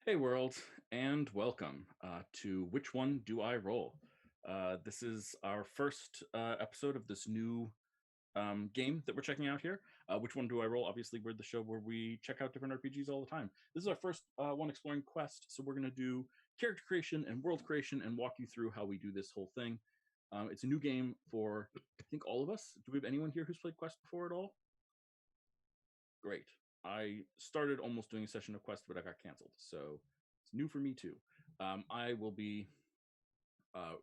Hey world, and welcome to Which One Do I Roll? This is our first episode of this new game that we're checking out here. Which One Do I Roll? Obviously, we're the show where we check out different RPGs all the time. This is our first one exploring Quest, so we're going to do character creation and world creation and walk you through how we do this whole thing. It's a new game for, I think, all of us. Do we have anyone here who's played Quest before at all? Great. I started almost doing a session of Quest, but I got canceled, so it's new for me too. I will be uh,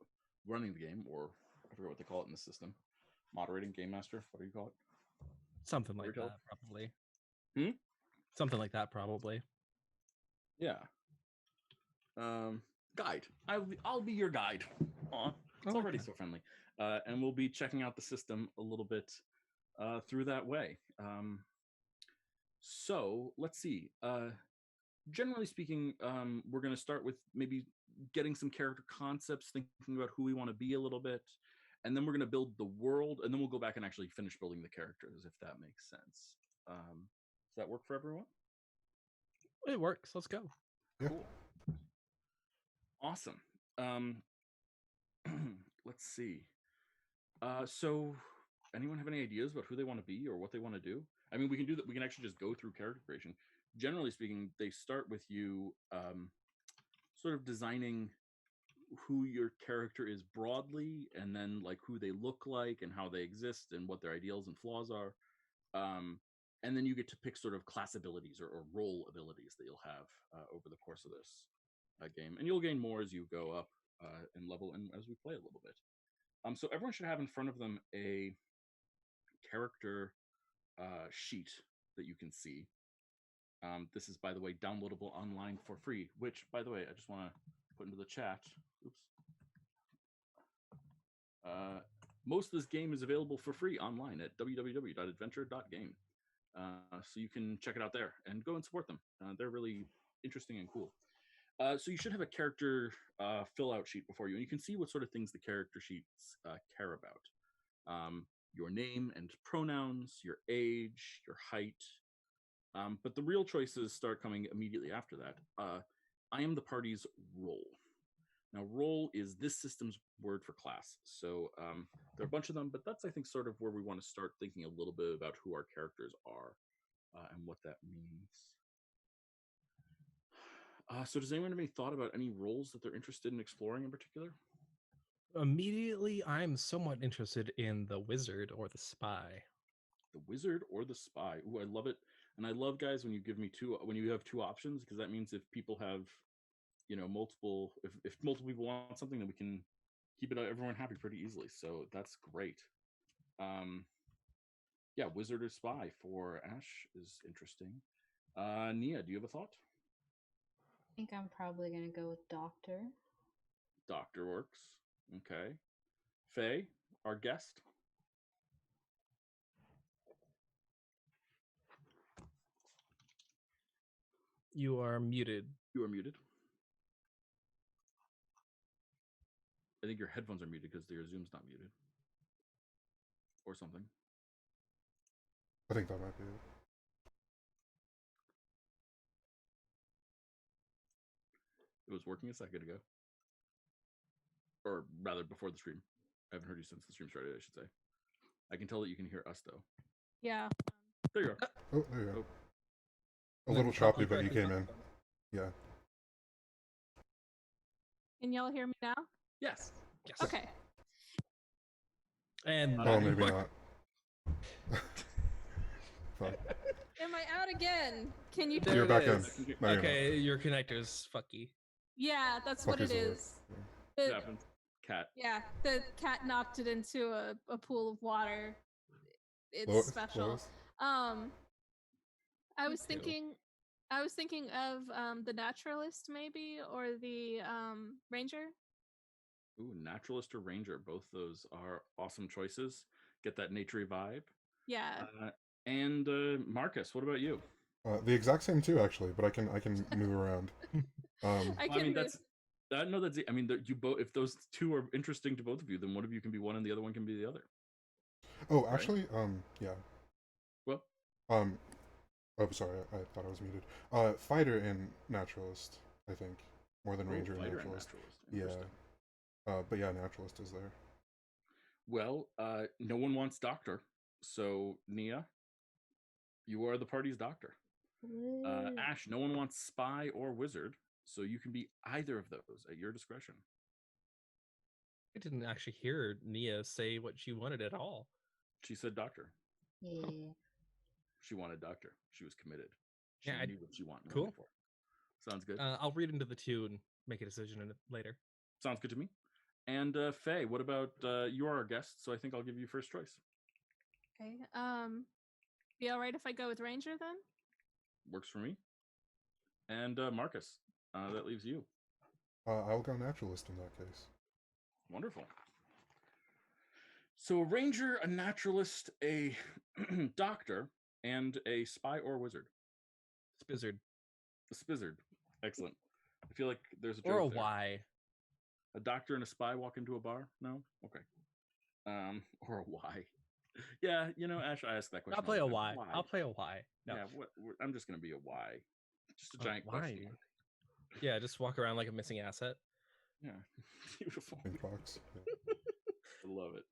running the game, or I forget what they call it in the system. Moderating, game master. What do you call it? Something like Storyteller? that, probably. Hmm? Something like that, probably. Yeah. Guide. I'll be your guide. Aw, it's already so friendly. And we'll be checking out the system a little bit through that way. So let's see. Generally speaking, we're going to start with maybe getting some character concepts, thinking about who we want to be a little bit, and then we're going to build the world, and then we'll go back and actually finish building the characters, if that makes sense. Does that work for everyone? It works. Let's go. Yeah. Cool. Awesome. Let's see. So anyone have any ideas about who they want to be or what they want to do? I mean, we can do that. We can actually just go through character creation. Generally speaking, they start with you sort of designing who your character is broadly, and then like who they look like and how they exist and what their ideals and flaws are. And then you get to pick sort of class abilities or role abilities that you'll have over the course of this game, and you'll gain more as you go up in level and as we play a little bit. So everyone should have in front of them a character sheet that you can see. This is, by the way, downloadable online for free, which, by the way, I just want to put into the chat. Oops. Most of this game is available for free online at www.adventure.game. So you can check it out there and go and support them. They're really interesting and cool. So you should have a character fill-out sheet before you, and you can see what sort of things the character sheets care about. Your name and pronouns, your age, your height. But the real choices start coming immediately after that. I am the party's role. Now, role is this system's word for class. So there are a bunch of them, but that's, I think, sort of where we want to start thinking a little bit about who our characters are and what that means. So does anyone have any thought about any roles that they're interested in exploring in particular? Immediately, I'm somewhat interested in the wizard or the spy. The wizard or the spy? Ooh, I love it. And I love, guys, when you give me when you have two options, because that means if people have, multiple, if multiple people want something, then we can keep everyone happy pretty easily. So that's great. Yeah, wizard or spy for Ash is interesting. Nia, do you have a thought? I think I'm probably going to go with doctor. Doctor works. Okay. Faye, our guest. You are muted. You are muted. I think your headphones are muted because your Zoom's not muted. Or something. I think that might be it. It was working a second ago. Or rather, before the stream. I haven't heard you since the stream started, I should say. I can tell that you can hear us, though. Yeah. There you are. Oh, there you go. A little choppy, but you came in. Yeah. Can y'all hear me now? Yes. Yes. Okay. And Oh, maybe not. Fine. Am I out again? Can you There You're it back is. in. No, you're Okay, your connector's fucky. Yeah, that's what Fuck it is the word. is. It The, happens. Cat. yeah, the cat knocked it into a pool of water. It's Lois? special. Lois? I was Me too. thinking of the naturalist maybe, or the ranger. Ooh, naturalist or ranger. Both those are awesome choices. Get that naturey vibe. Yeah. And Marcus, what about you? The exact same too, actually, but I can move around. I I mean, can that's I mean, you both. If those two are interesting to both of you, then one of you can be one, and the other one can be the other. Oh, actually, yeah. Well, Oh, sorry, I thought I was muted. Fighter and naturalist. I think, more than Oh, ranger and fighter naturalist. and naturalist. Yeah, but yeah, naturalist is there. Well, no one wants doctor, so Nia, you are the party's doctor. Ash, no one wants spy or wizard, so you can be either of those at your discretion. I didn't actually hear Nia say what she wanted at all. She said doctor. Yeah. She wanted doctor. She was committed. She Yeah, knew what she wanted. cool. For. Sounds good. I'll read into the two and make a decision in it later. Sounds good to me. And Faye, what about you are our guest, so I think I'll give you first choice. Okay. Be all right if I go with Ranger then? Works for me. And Marcus, that leaves you. I'll go naturalist in that case. Wonderful. So a ranger, a naturalist, a doctor, and a spy or wizard. Spizzard. A spizzard. Excellent. I feel like there's a joke Or a there. Y. A doctor and a spy walk into a bar? No? Okay. Or a Y. Yeah, Ash, I asked that question. I'll play a Y. Why? I'll play a Y. No. Yeah, I'm just going to be a Y. Just a giant why? question mark. Yeah, just walk around like a missing asset. Yeah. Beautiful. Pink box. Yeah. I love it.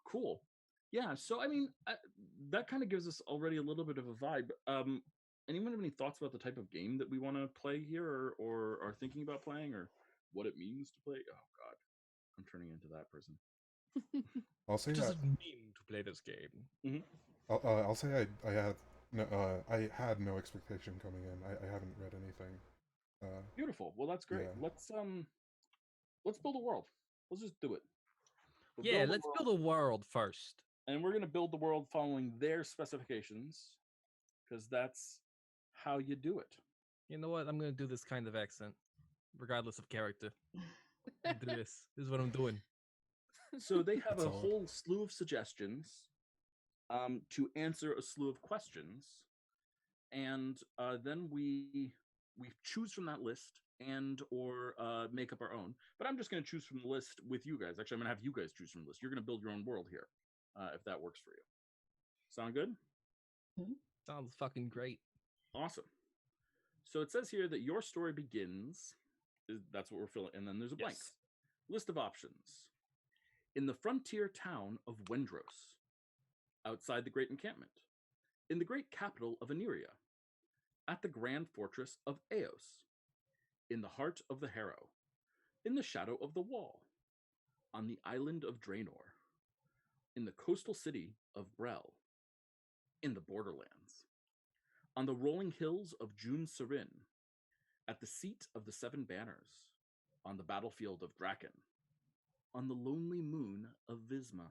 Cool. Yeah, so I mean, that kind of gives us already a little bit of a vibe. Anyone have any thoughts about the type of game that we want to play here, or are thinking about playing, or what it means to play? Oh God, I'm turning into that person. I'll say What does that. it mean to play this game? I'll say I had no expectation coming in. I haven't read anything. Beautiful. Well, that's great. Yeah. Let's build a world. Let's just do it. Yeah, let's build a world first. And we're going to build the world following their specifications, because that's how you do it. You know what? I'm going to do this kind of accent, regardless of character. I'll do this. This is what I'm doing. So they have That's a all. whole slew of suggestions to answer a slew of questions, and then we choose from that list and or make up our own. But I'm just going to choose from the list with you guys. Actually, I'm going to have you guys choose from the list. You're going to build your own world here, if that works for you. Sound good? Sounds fucking great. Awesome. So it says here that your story begins. That's what we're filling, and then there's a blank list of options. In the frontier town of Wendros, outside the great encampment, in the great capital of Aniria, at the grand fortress of Eos, in the heart of the Harrow, in the shadow of the wall, on the island of Draenor, in the coastal city of Brel, in the borderlands, on the rolling hills of June Serin, at the seat of the Seven Banners, on the battlefield of Draken, on the lonely moon of Visma,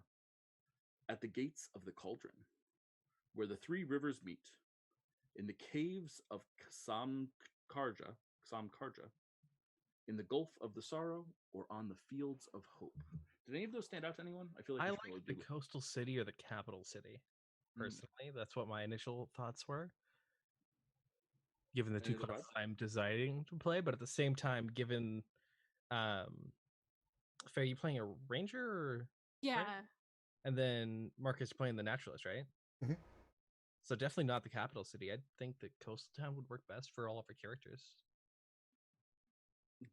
at the gates of the Cauldron, where the three rivers meet, in the caves of Samkarja, in the Gulf of the Sorrow, or on the fields of Hope. Did any of those stand out to anyone? I feel like I we like should really the do it. coastal city or the capital city. Personally, that's what my initial thoughts were. Given the Any two other classes vibes? I'm deciding to play, but at the same time, given Faye, you playing a ranger or Yeah. and then Marcus playing the naturalist, right? Mhm. So definitely not the capital city. I think the coastal town would work best for all of our characters.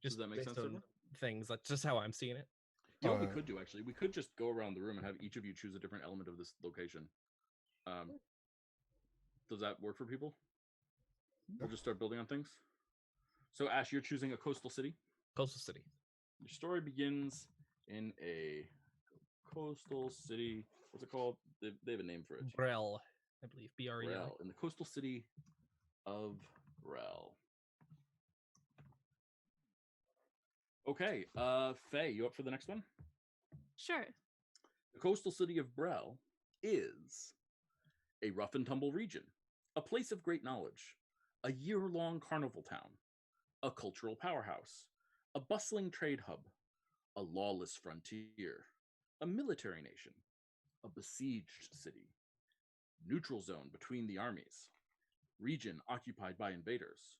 Does that make based sense, on everyone? things. That's just how I'm seeing it. You know what we Uh, could do, actually? We could just go around the room and have each of you choose a different element of this location. Does that work for people? We'll just start building on things. So, Ash, you're choosing a coastal city. Coastal city. Your story begins in a coastal city. What's it called? They have a name for it. Brel, I believe. BREL. Brel. In the coastal city of Brel. Okay, Faye, you up for the next one? Sure. The coastal city of Brel is a rough and tumble region, a place of great knowledge, a year-long carnival town, a cultural powerhouse, a bustling trade hub, a lawless frontier, a military nation, a besieged city, neutral zone between the armies, region occupied by invaders,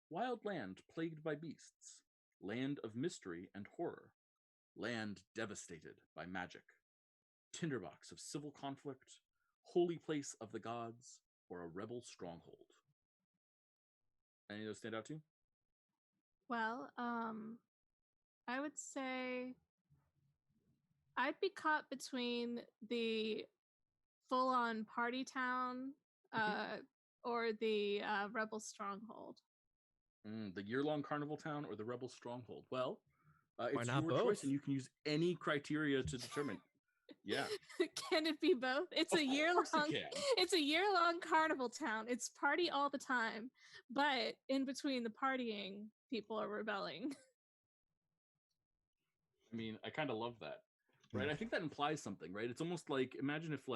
wild land plagued by beasts, land of mystery and horror, land devastated by magic, tinderbox of civil conflict, holy place of the gods, or a rebel stronghold. Any of those stand out to you? Well, I would say I'd be caught between the full-on party town or the rebel stronghold. The year-long carnival town or the rebel stronghold? Well, Why it's not your choice, both? and you can use any criteria to determine. Yeah, Can it be both? It's of a year course long. it can. It's a year-long carnival town. It's party all the time, but in between the partying, people are rebelling. I mean, I kind of love that, right? Hmm. I think that implies something, right? It's almost like, imagine if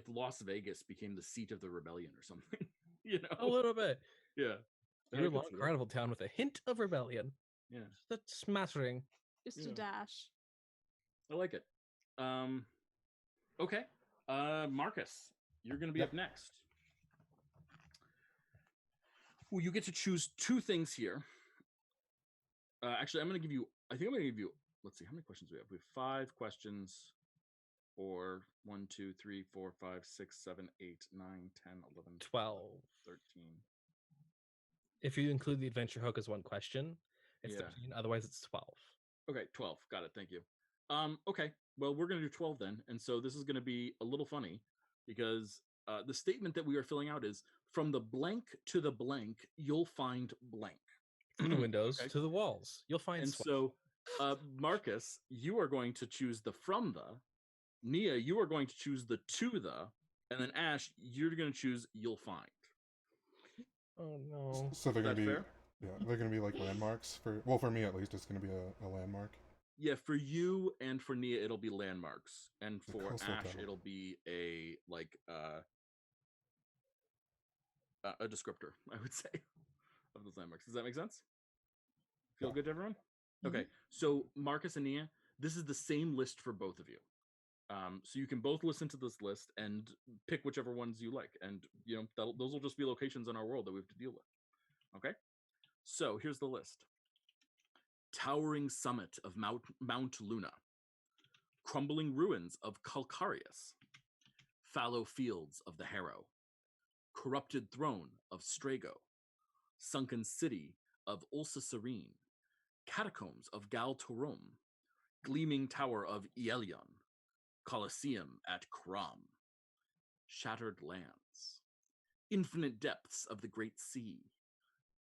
Las Vegas became the seat of the rebellion or something, you A know? little bit. Yeah. I Year could long see that. carnival town with a hint of rebellion. Yeah, Just a smattering. Just Yeah. a dash. I like it. Okay. Marcus, you're going to be Yep. up next. Well, you get to choose two things here. Actually, I'm going to give you, I think I'm going to give you, let's see, how many questions do we have? We have 5 questions, or 1, 2, 3, 4, 5, 6, 7, 8, 9, 10, 11, 12. 13. If you include the adventure hook as one question, it's Yeah. 13. Otherwise, it's 12. Okay, 12. Got it. Thank you. Okay. Well, we're going to do 12 then. And so this is going to be a little funny because the statement that we are filling out is, from the blank to the blank, you'll find blank. From the windows Okay. to the walls, you'll find And swag. so, Marcus, you are going to choose the from the. Nia, you are going to choose the to the. And then Ash, you're going to choose you'll find. Oh no. So they're Is gonna that be, fair? yeah, they're gonna be like landmarks for. Well, for me at least, it's gonna be a landmark. Yeah, for you and for Nia, it'll be landmarks. And The for coastal Ash, town. it'll be a descriptor, I would say, of those landmarks. Does that make sense? Feel Yeah. good to everyone? Okay, so Marcus and Nia, this is the same list for both of you. So you can both listen to this list and pick whichever ones you like, and those will just be locations in our world that we have to deal with. Okay, so here's the list: towering summit of Mount Luna, crumbling ruins of Calcarius, fallow fields of the Harrow, corrupted throne of Strago, sunken city of Ulsa Serene, catacombs of Gal Torum, gleaming tower of Ielion, Colosseum at Kram, shattered lands, infinite depths of the great sea,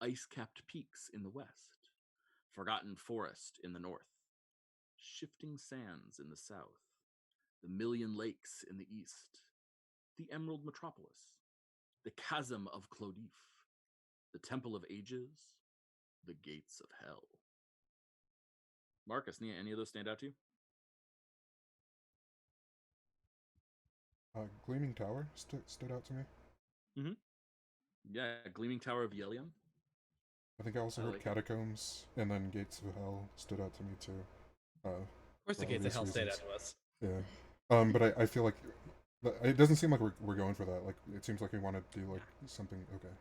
ice-capped peaks in the west, forgotten forest in the north, shifting sands in the south, the million lakes in the east, the emerald metropolis, the chasm of Clodif, the temple of ages, the gates of hell. Marcus, Nia, any of those stand out to you? Gleaming Tower stood out to me. Yeah, Gleaming Tower of Ielion. I think I also I heard like it. Catacombs, and then Gates of Hell stood out to me too. Of course, the for gates of obvious hell stayed out reasons. to us. Yeah. But I feel like it doesn't seem like we're going for that. Like it seems like we want to do like something. Okay.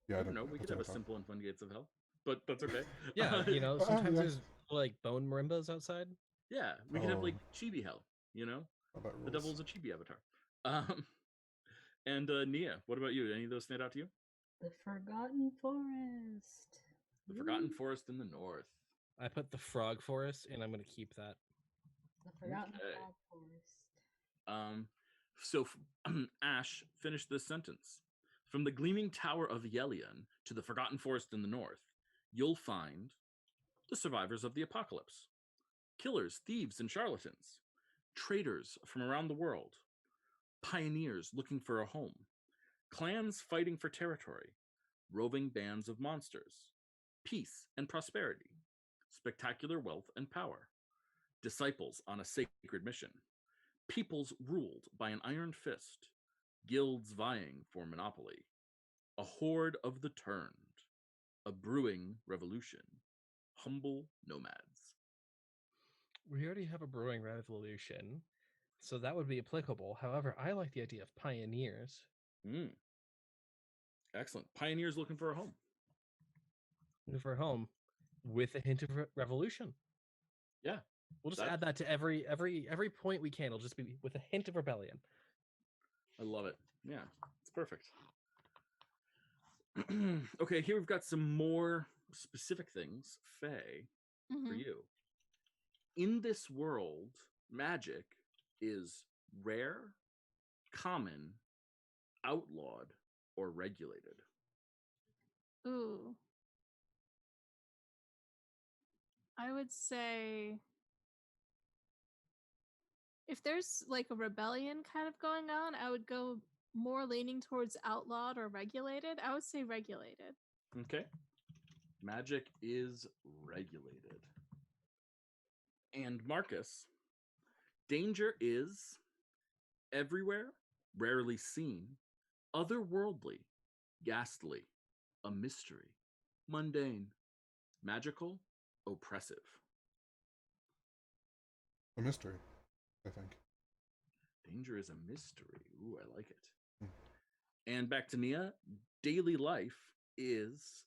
Yeah, I don't know. We could have a simple and fun Gates of Hell, but that's okay. Yeah, sometimes yeah. there's like bone marimbas outside. Yeah, we could have like Oh. Chibi Hell. That The devil is a Chibi avatar. And Nia, what about you? Any of those stand out to you? The Forgotten Forest. The Forgotten Forest in the north. I put the frog forest, and I'm going to keep that. The Forgotten Okay. Frog Forest. So Ash, finish this sentence. From the gleaming tower of Ielion to the Forgotten Forest in the north, you'll find the survivors of the apocalypse, killers, thieves, and charlatans, traders from around the world, pioneers looking for a home, clans fighting for territory, roving bands of monsters, peace and prosperity, spectacular wealth and power, disciples on a sacred mission, peoples ruled by an iron fist, guilds vying for monopoly, a horde of the turned, a brewing revolution, humble nomads. We already have a brewing revolution, so that would be applicable. However, I like the idea of pioneers. Excellent. Pioneers looking for a home. For home, with a hint of revolution. Yeah, we'll just add that to every point we can. It'll just be with a hint of rebellion. I love it. Yeah, it's perfect. Okay, here we've got some more specific things, Faye, for Mhm. you. In this world, magic is rare, common, outlawed, or regulated. Ooh. I would say if there's like a rebellion kind of going on, I would go more leaning towards outlawed or regulated. I would say regulated. Okay. Magic is regulated. And Marcus, danger is everywhere, rarely seen, otherworldly, ghastly, a mystery, mundane, magical, oppressive. A mystery, I think. Danger is a mystery. Ooh, I like it. Hmm. And back to Nia, daily life is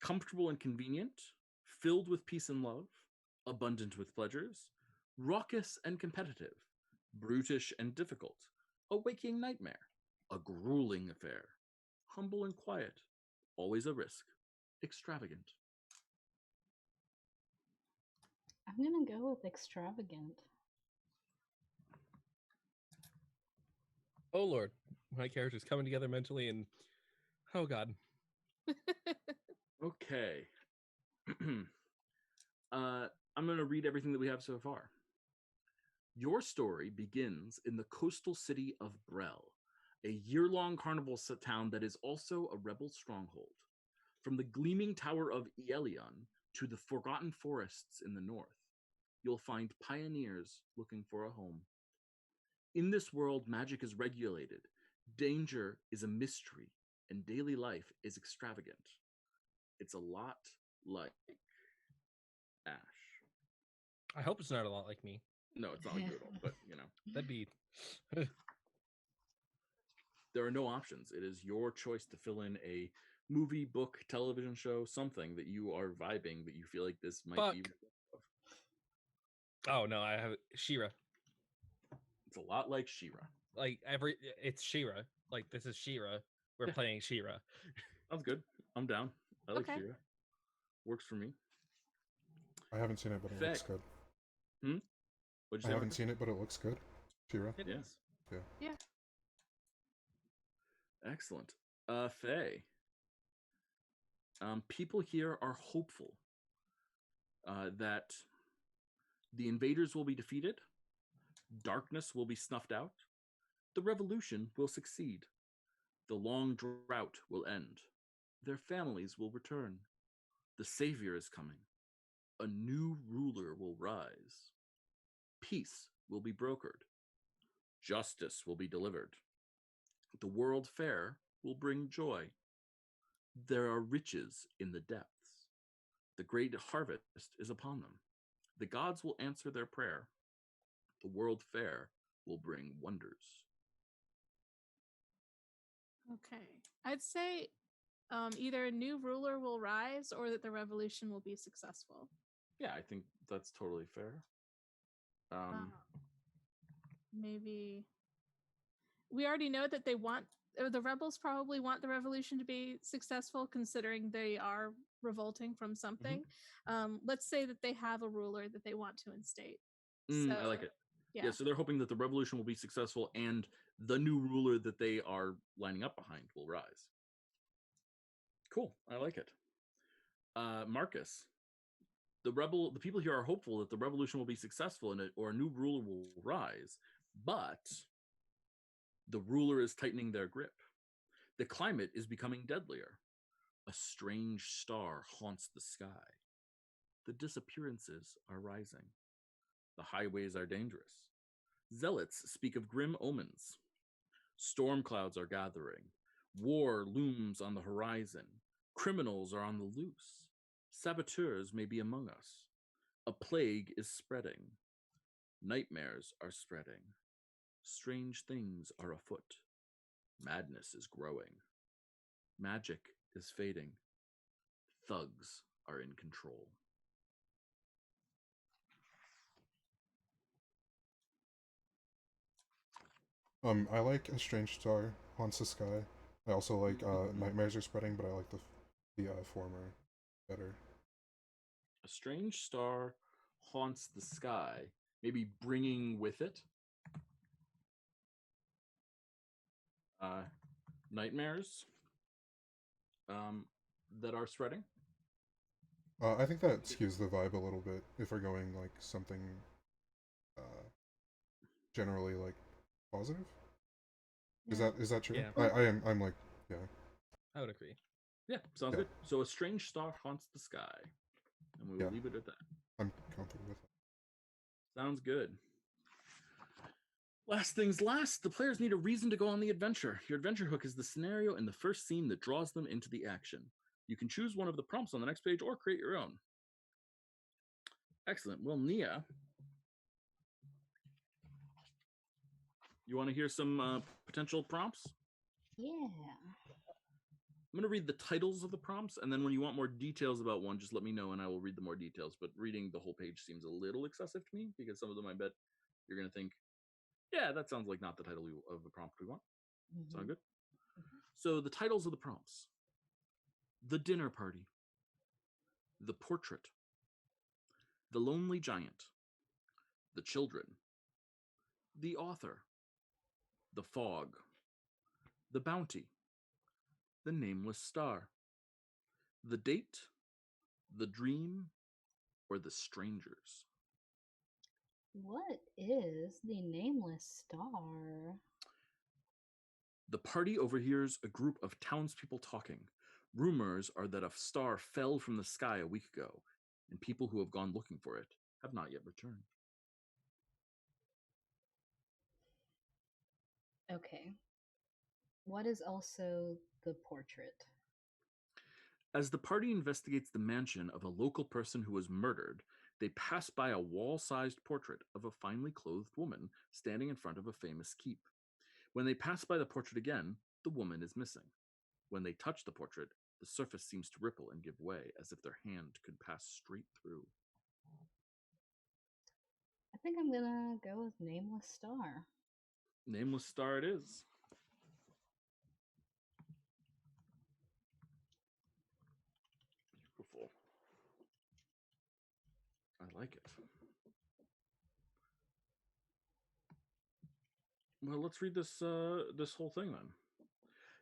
comfortable and convenient, filled with peace and love, abundant with pleasures, raucous and competitive, brutish and difficult, a waking nightmare, a grueling affair, humble and quiet, always a risk, extravagant. I'm gonna go with extravagant. Oh lord, my character's coming together mentally, and oh god. Okay. I'm going to read everything that we have so far. Your story begins in the coastal city of Brel, a year-long carnival town that is also a rebel stronghold. From the gleaming tower of Ielion to the forgotten forests in the north, you'll find pioneers looking for a home. In this world, magic is regulated, danger is a mystery, and daily life is extravagant. It's a lot like Ash. I hope it's not a lot like me. No, it's not like you at all, but you know. That'd be There are no options. It is your choice to fill in a movie, book, television show, something that you are vibing that you feel like this might be. Fuck. Oh no, I have Shira. It's a lot like She-Ra. Like it's Shira. Like this is Shira. We're Yeah. playing Shira. Sounds good. I'm down. I like Okay. She-Ra. Works for me. I haven't seen it, but it looks good. What'd you I say? haven't Marcus? seen it, but it looks good. Shira. It Yeah. is. Yeah. Excellent. Faye. People here are hopeful that the invaders will be defeated, darkness will be snuffed out, the revolution will succeed, the long drought will end, their families will return, the savior is coming, a new ruler will rise, peace will be brokered, justice will be delivered, the world fair will bring joy, there are riches in the depths, the great harvest is upon them, the gods will answer their prayer, the world fair will bring wonders. Okay. I'd say either a new ruler will rise or that the revolution will be successful. Yeah, I think that's totally fair. Maybe we already know that they want, or the rebels probably want the revolution to be successful, considering they are revolting from something. Let's say that they have a ruler that they want to instate. So, I like it. yeah. So they're hoping that the revolution will be successful and the new ruler that they are lining up behind will rise. Cool. I like it. Marcus, the people here are hopeful that the revolution will be successful and or a new ruler will rise, but the ruler is tightening their grip. The climate is becoming deadlier. A strange star haunts the sky. The disappearances are rising. The highways are dangerous. Zealots speak of grim omens. Storm clouds are gathering. War looms on the horizon. Criminals are on the loose. Saboteurs may be among us. A plague is spreading. Nightmares are spreading. Strange things are afoot. Madness is growing. Magic is fading. Thugs are in control. I like A Strange Star Haunts the Sky. I also like Nightmares Are Spreading, but I like the former better. A strange star haunts the sky, maybe bringing with it nightmares that are spreading. I think that skews the vibe a little bit if we're going like something generally like positive. Is that true? Yeah. I'm like, yeah. I would agree. Yeah, sounds Yeah. good. So a strange star haunts the sky, and we will Yeah. leave it at that. I'm comfortable with it. Sounds good. Last things last, the players need a reason to go on the adventure. Your adventure hook is the scenario in the first scene that draws them into the action. You can choose one of the prompts on the next page or create your own. Excellent. Well, Nia, you want to hear some potential prompts? Yeah. I'm going to read the titles of the prompts, and then when you want more details about one, just let me know and I will read the more details. But reading the whole page seems a little excessive to me because some of them I bet you're going to think, yeah, that sounds like not the title of the prompt we want. Mm-hmm. Sound good? Mm-hmm. So the titles of the prompts: The Dinner Party, The Portrait, The Lonely Giant, The Children, The Author, The Fog, The Bounty, The Nameless Star, The Date, The Dream, or The Strangers. What is the Nameless Star? The party overhears a group of townspeople talking. Rumors are that a star fell from the sky a week ago, and people who have gone looking for it have not yet returned. Okay. What is also the portrait? As the party investigates the mansion of a local person who was murdered, they pass by a wall-sized portrait of a finely clothed woman standing in front of a famous keep. When they pass by the portrait again, the woman is missing. When they touch the portrait, the surface seems to ripple and give way, as if their hand could pass straight through. I think I'm gonna go with Nameless Star. Nameless Star it is. Beautiful. I like it. Well, let's read this this whole thing then.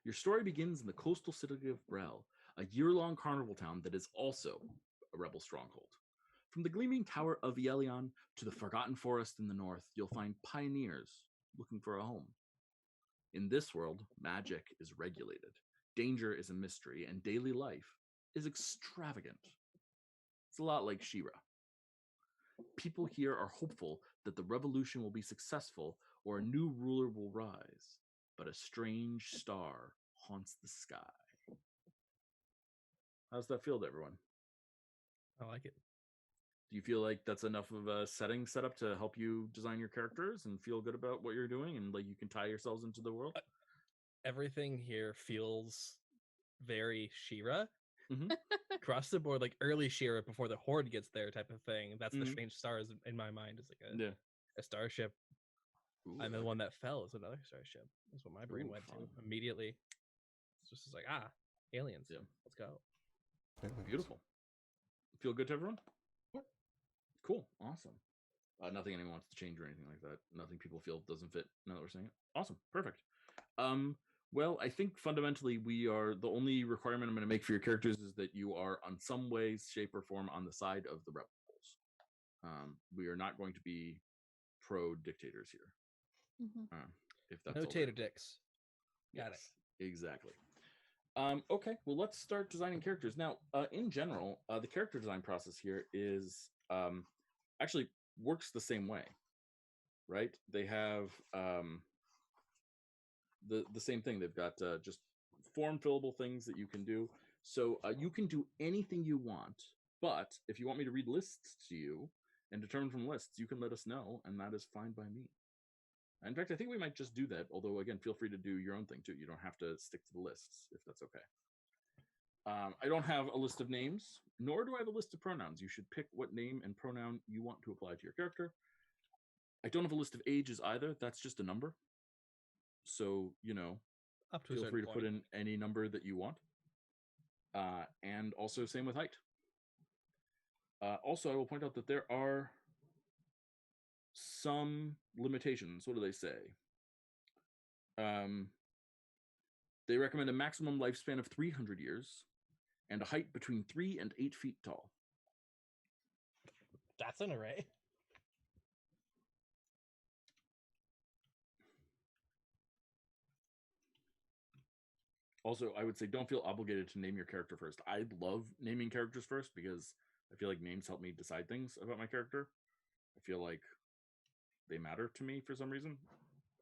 Your story begins in the coastal city of Brel, a year-long carnival town that is also a rebel stronghold. From the gleaming tower of Yelion to the forgotten forest in the north, you'll find pioneers looking for a home. In this world, magic is regulated, danger is a mystery, and daily life is extravagant. It's a lot like She-Ra. People here are hopeful that the revolution will be successful or a new ruler will rise, but a strange star haunts the sky. How's that feel to everyone? I like it. Do you feel like that's enough of a setting set up to help you design your characters and feel good about what you're doing and like you can tie yourselves into the world? Everything here feels very She-Ra. Mm-hmm. Across the board, like early She-Ra before the Horde gets there type of thing. That's the Mhm. strange stars in my mind. Is like a starship. Ooh, And the one that fell is another starship. That's what my brain Ooh, went fun. to immediately. It's just like, aliens. Yeah. Let's go. Beautiful. Feel good to everyone? Yep. Cool. Awesome. Nothing anyone wants to change or anything like that. Nothing people feel doesn't fit now that we're saying it. Awesome. Perfect. Well, I think fundamentally we are the only requirement I'm going to make for your characters is that you are on some way, shape, or form on the side of the rebels. We are not going to be pro dictators here. Mm-hmm. If that's No all tater right. dicks. Got Yes, exactly. Okay, well, let's start designing characters. Now, in general, the character design process here is actually works the same way, right? They have the same thing. They've got just form fillable things that you can do. So you can do anything you want, but if you want me to read lists to you and determine from lists, you can let us know, and that is fine by me. In fact, I think we might just do that. Although, again, feel free to do your own thing too. You don't have to stick to the lists if that's okay. I don't have a list of names, nor do I have a list of pronouns. You should pick what name and pronoun you want to apply to your character. I don't have a list of ages either. That's just a number. So, you know. Up to a Feel certain free to point. put in any number that you want. And also same with height. Also, I will point out that there are some limitations. What do they say? They recommend a maximum lifespan of 300 years and a height between 3 and 8 feet tall. That's an array. Also, I would say don't feel obligated to name your character first. I love naming characters first because I feel like names help me decide things about my character. I feel like they matter to me for some reason.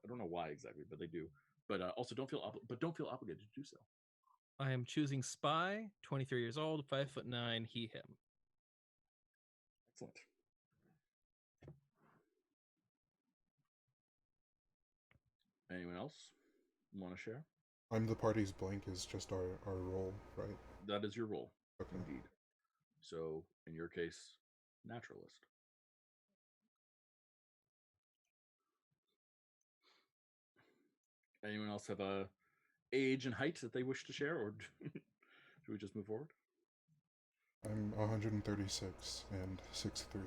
I don't know why exactly, but they do. But also don't feel obligated to do so. I am choosing Spy, 23 years old, 5'9", he, him. Excellent. Anyone else want to share? I'm the party's blank is just our role, right? That is your role, Okay. indeed. So, in your case, naturalist. Anyone else have a age and height that they wish to share, or should we just move forward? I'm 136 and 6'3".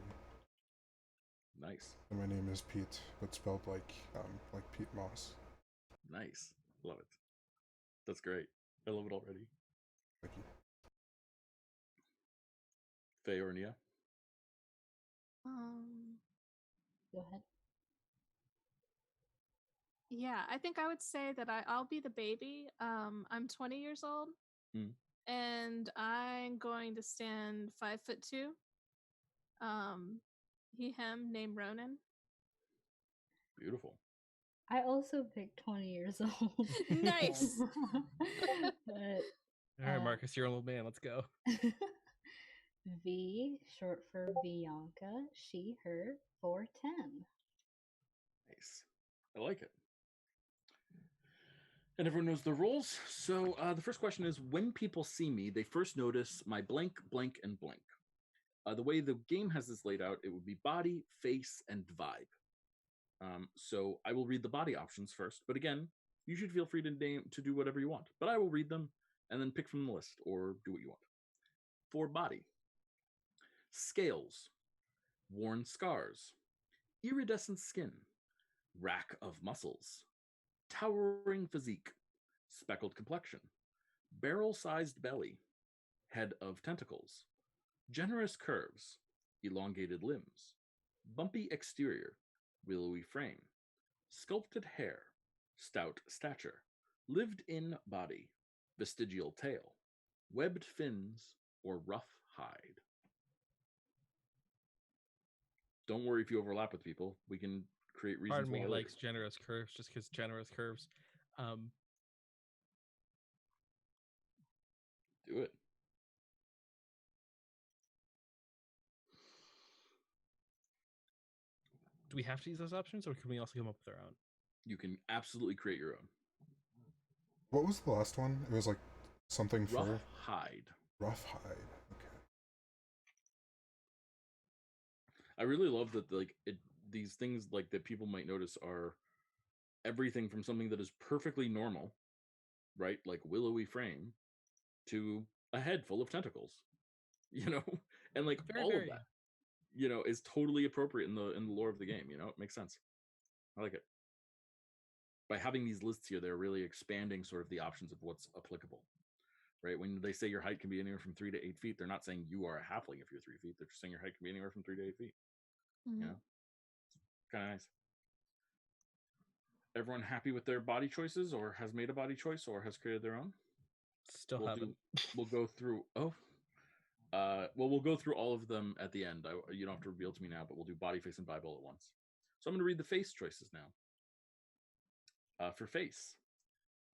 Nice, And my name is Pete, but spelled like Pete Moss. nice, love it. That's great. I love it already. Thank you. Faye or Nia? Go ahead. Yeah, I think I would say that I'll be the baby. I'm 20 years old, and I'm going to stand 5'2". He, him, named Ronan. Beautiful. I also picked 20 years old. Nice. But All right, Marcus, you're an old man. Let's go. V, short for Bianca, she, her, 4'10". Nice. I like it. And everyone knows the rules. So the first question is, when people see me, they first notice my blank, blank, and blank. The way the game has this laid out, it would be body, face, and vibe. So I will read the body options first. But again, you should feel free to do whatever you want. But I will read them and then pick from the list or do what you want. For body, scales, worn scars, iridescent skin, rack of muscles, towering physique, speckled complexion, barrel-sized belly, head of tentacles, generous curves, elongated limbs, bumpy exterior, willowy frame, sculpted hair, stout stature, lived-in body, vestigial tail, webbed fins, or rough hide. Don't worry if you overlap with people. We can create reasons. Pardon me, likes generous curves just because generous curves. Do it. Do we have to use those options, or can we also come up with our own? You can absolutely create your own. What was the last one? It was like something Rough fur? hide. Rough hide. Okay. I really love that these things like that people might notice are everything from something that is perfectly normal, right? Like willowy frame, to a head full of tentacles. And like all of that, is totally appropriate in the lore of the game. It makes sense. I like it. By having these lists here, they're really expanding sort of the options of what's applicable. Right? When they say your height can be anywhere from 3 to 8 feet, they're not saying you are a halfling if you're 3 feet. They're just saying your height can be anywhere from 3 to 8 feet. Mm-hmm. Kind of nice. Everyone happy with their body choices, or has made a body choice, or has created their own? Still haven't. We'll go through. We'll go through all of them at the end. You don't have to reveal to me now, but we'll do body, face, and vibe all at once. So I'm going to read the face choices now. For face,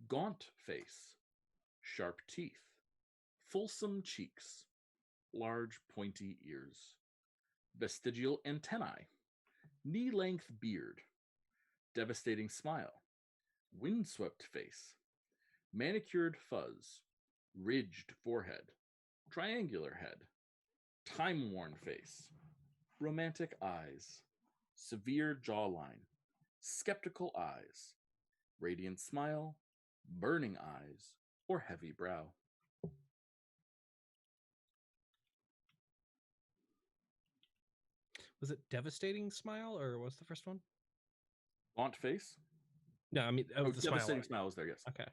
gaunt face, sharp teeth, fulsome cheeks, large pointy ears, vestigial antennae, knee-length beard, devastating smile, windswept face, manicured fuzz, ridged forehead, triangular head, time-worn face, romantic eyes, severe jawline, skeptical eyes, radiant smile, burning eyes, or heavy brow. Was it devastating smile or what was the first one? Gaunt face? No, I mean Oh, the smile. devastating smile is there, yes. Okay.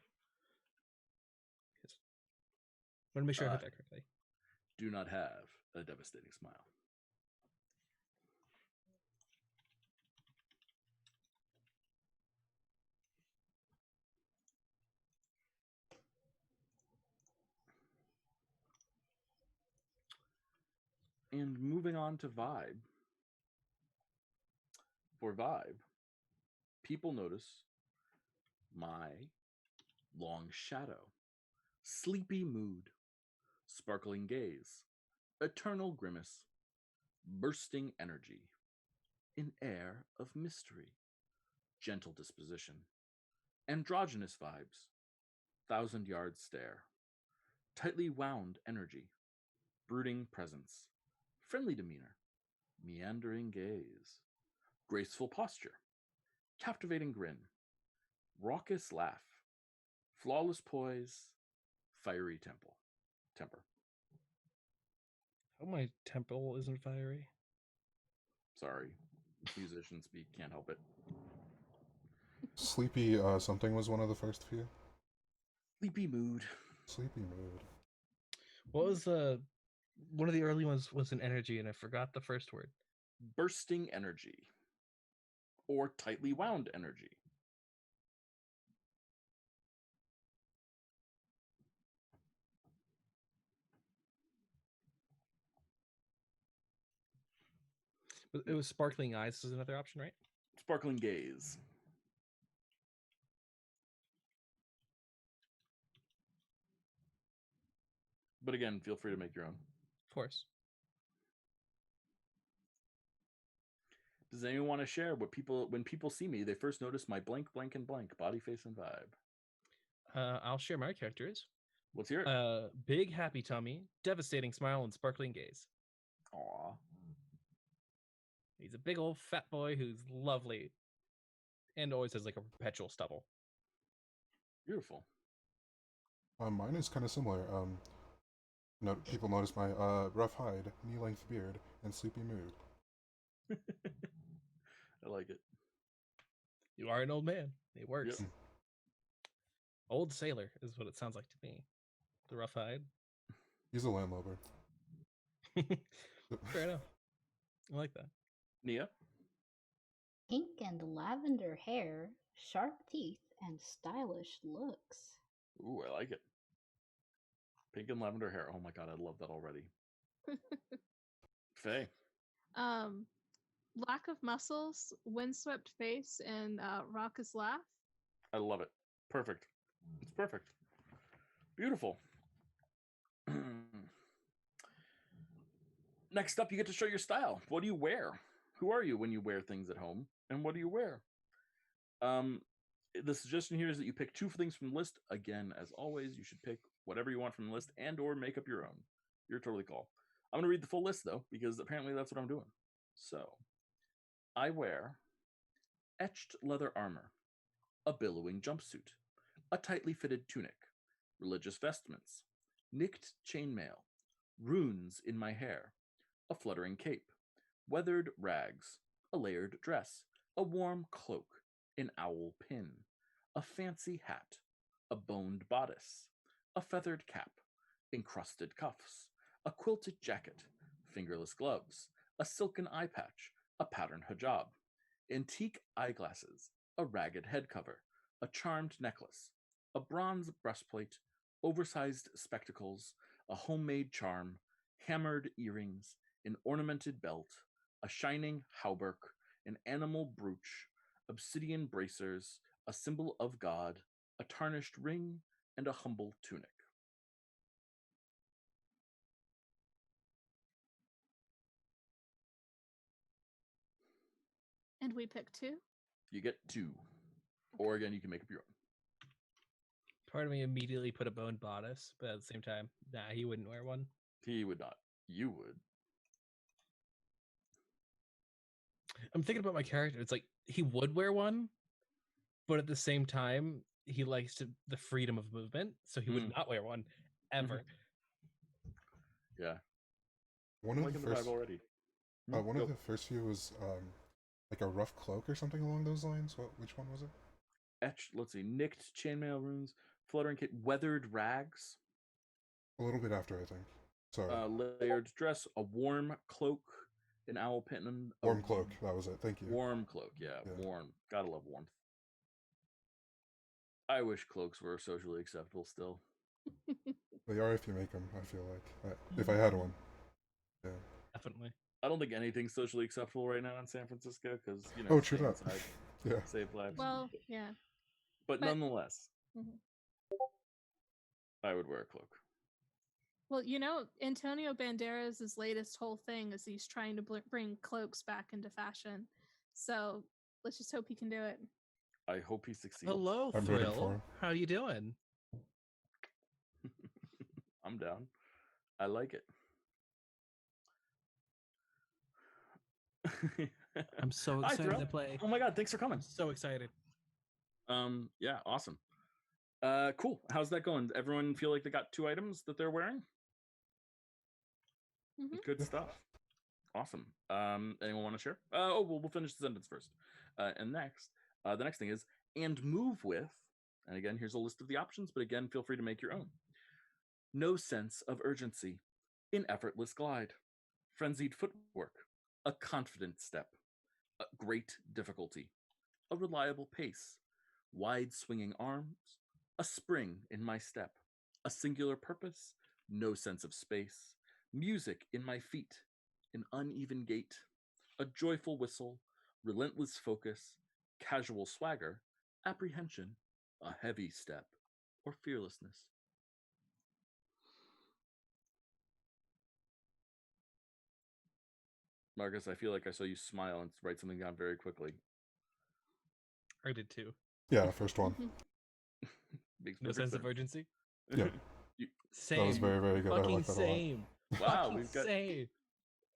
Want to make sure I heard Uh, that correctly. Do not have a devastating smile. And moving on to vibe. For vibe, people notice my long shadow, sleepy mood, sparkling gaze, eternal grimace, bursting energy, an air of mystery, gentle disposition, androgynous vibes, 1,000-yard stare, tightly wound energy, brooding presence, friendly demeanor, meandering gaze, graceful posture, captivating grin, raucous laugh, flawless poise, fiery temper. Oh, my temple isn't fiery. Sorry, musician speak, can't help it. Sleepy something was one of the first few. Sleepy mood. Sleepy mood. What was one of the early ones was an energy, and I forgot the first word. Bursting energy. Or tightly wound energy. It was sparkling eyes is another option, right? Sparkling gaze. But again, feel free to make your own. Of course. Does anyone want to share what when people see me, they first notice my blank, blank, and blank body, face, and vibe? I'll share my characters. Let's hear it. Big happy tummy, devastating smile, and sparkling gaze. Aw. He's a big old fat boy who's lovely and always has like a perpetual stubble. Beautiful. Mine is kind of similar. People notice my rough hide, knee-length beard, and sleepy mood. I like it. You are an old man. It works. Yep. Old sailor is what it sounds like to me. The rough hide. He's a landlubber. Fair enough. I like that. Nia? Pink and lavender hair, sharp teeth, and stylish looks. Ooh, I like it. Pink and lavender hair. Oh my god, I love that already. Faye? Lack of muscles, windswept face, and raucous laugh. I love it. Perfect. It's perfect. Beautiful. Next up, you get to show your style. What do you wear? Who are you when you wear things at home? And what do you wear? The suggestion here is that you pick 2 things from the list. Again, as always, you should pick whatever you want from the list and or make up your own. You're totally cool. I'm going to read the full list, though, because apparently that's what I'm doing. So, I wear etched leather armor, a billowing jumpsuit, a tightly fitted tunic, religious vestments, nicked chainmail, runes in my hair, a fluttering cape, weathered rags, a layered dress, a warm cloak, an owl pin, a fancy hat, a boned bodice, a feathered cap, encrusted cuffs, a quilted jacket, fingerless gloves, a silken eye patch, a patterned hijab, antique eyeglasses, a ragged head cover, a charmed necklace, a bronze breastplate, oversized spectacles, a homemade charm, hammered earrings, an ornamented belt, a shining hauberk, an animal brooch, obsidian bracers, a symbol of God, a tarnished ring, and a humble tunic. And we pick 2. You get 2. Or again, you can make up your own. Part of me immediately put a boned bodice, but at the same time, nah, he wouldn't wear one. He would not. You would. I'm thinking about my character. It's like he would wear one, but at the same time, he likes the freedom of movement, so he would not wear one ever. Yeah. One I'm of the liking the first vibe already. one Go. of the first few was like a rough cloak or something along those lines. Which one was it? Etched, let's see, nicked chainmail runes, fluttering kit, weathered rags, A little bit after, I think. Sorry. layered dress, a warm cloak, an owl pennon, Warm cloak. That was it. Thank you. warm cloak. Yeah, warm. Gotta love warmth. I wish cloaks were socially acceptable still. They are if you make them. I feel like if I had one. Yeah. Definitely. I don't think anything's socially acceptable right now in San Francisco because Oh, true staying that. inside, Yeah. save lives. Well, yeah. but nonetheless, Mhm. I would wear a cloak. Well, Antonio Banderas' latest whole thing is he's trying to bring cloaks back into fashion. So let's just hope he can do it. I hope he succeeds. Hello, I'm rooting for Thrill. him. How you doing? I'm down. I like it. I'm so Hi, excited Thrill. to play. Oh my god, thanks for coming. I'm so excited. Yeah, awesome. Cool. How's that going? Everyone feel like they got 2 items that they're wearing? Good stuff. Awesome. Anyone want to share? We'll finish the sentence first. And next, the next thing is, and move with, and again, here's a list of the options, but again, feel free to make your own. No sense of urgency, an effortless glide, frenzied footwork, a confident step, a great difficulty, a reliable pace, wide swinging arms, a spring in my step, a singular purpose, no sense of space, music in my feet, an uneven gait, a joyful whistle, relentless focus, casual swagger, apprehension, a heavy step, or fearlessness. Marcus, I feel like I saw you smile and write something down very quickly. I did too. Yeah, first one. Makes No perfect sense of urgency. Yeah. Same. That was very, very good. I Fucking like that a lot. same. Wow, Fucking we've got. same.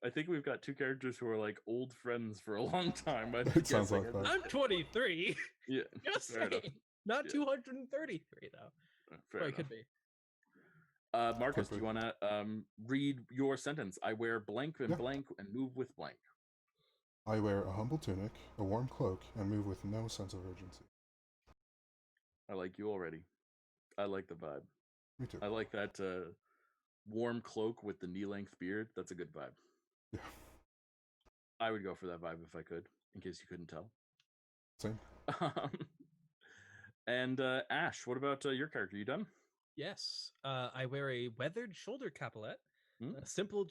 I think we've got 2 characters who are like old friends for a long time. It sounds like that. I'm 23. Yeah, Just fair enough. saying. Not Yeah. 233 though. Fair Or it enough. could be. Marcus, Could do be. you want to read your sentence? I wear blank and Yeah. blank and move with blank. I wear a humble tunic, a warm cloak, and move with no sense of urgency. I like you already. I like the vibe. Me too. I like that warm cloak with the knee-length beard. That's a good vibe. Yeah. I would go for that vibe if I could, in case you couldn't tell. Same. And Ash, what about your character? You done? Yes. I wear a weathered shoulder capelet, a simple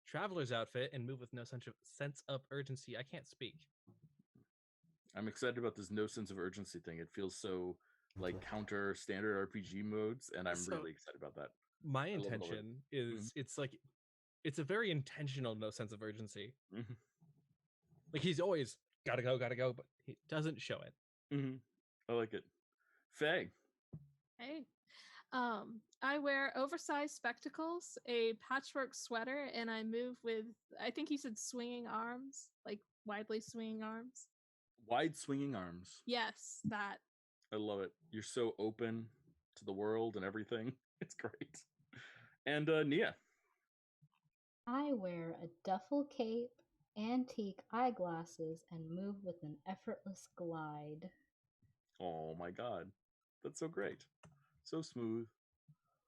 traveler's outfit, and move with no sense of urgency. I can't speak. I'm excited about this no sense of urgency thing. It feels so like Okay. counter standard RPG modes, and I'm So, really excited about that. My love it already. intention is it's a very intentional no sense of urgency. Mhm. Like he's always gotta go, but he doesn't show it. I like it. Faye. Hey. I wear oversized spectacles, a patchwork sweater, and I move with, I think he said swinging arms, like widely swinging arms. Wide swinging arms. Yes, that. I love it. You're so open to the world and everything. It's great. And Nia. I wear a duffel cape, antique eyeglasses, and move with an effortless glide. Oh my god. That's so great. So smooth.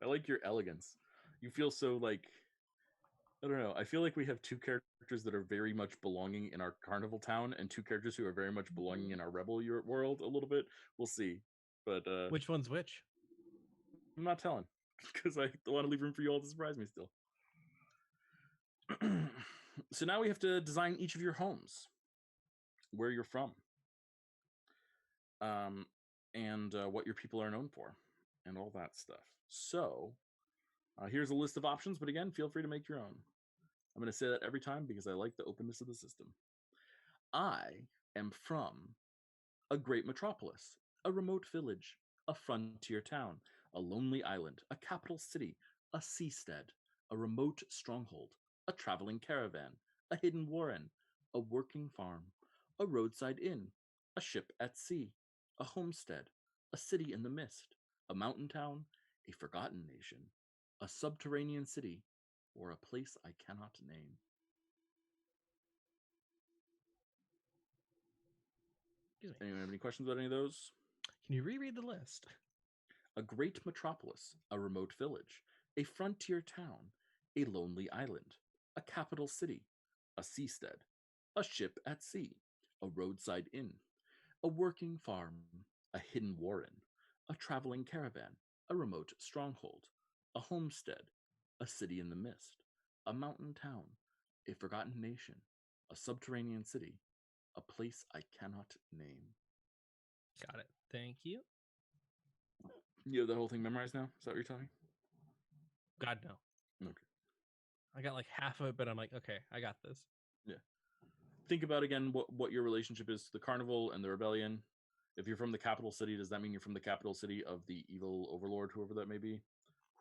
I like your elegance. You feel so like, I don't know. I feel like we have 2 characters that are very much belonging in our carnival town and 2 characters who are very much belonging in our rebel world a little bit. We'll see. But Which one's which? I'm not telling because I want to leave room for you all to surprise me still. So now we have to design each of your homes, where you're from, and what your people are known for, and all that stuff. So here's a list of options, but again, feel free to make your own. I'm going to say that every time because I like the openness of the system. I am from a great metropolis, a remote village, a frontier town, a lonely island, a capital city, a seastead, a remote stronghold, a traveling caravan, a hidden warren, a working farm, a roadside inn, a ship at sea, a homestead, a city in the mist, a mountain town, a forgotten nation, a subterranean city, or a place I cannot name. Excuse me. Anyone have any questions about any of those? Can you reread the list? A great metropolis, a remote village, a frontier town, a lonely island, a capital city, a seastead, a ship at sea, a roadside inn, a working farm, a hidden warren, a traveling caravan, a remote stronghold, a homestead, a city in the mist, a mountain town, a forgotten nation, a subterranean city, a place I cannot name. Got it. Thank you. You have the whole thing memorized now? Is that what you're talking? God, no. Okay. I got like half of it, but I'm like, okay, I got this. Yeah. Think about again what your relationship is to the carnival and the rebellion. If you're from the capital city, does that mean you're from the capital city of the evil overlord, whoever that may be?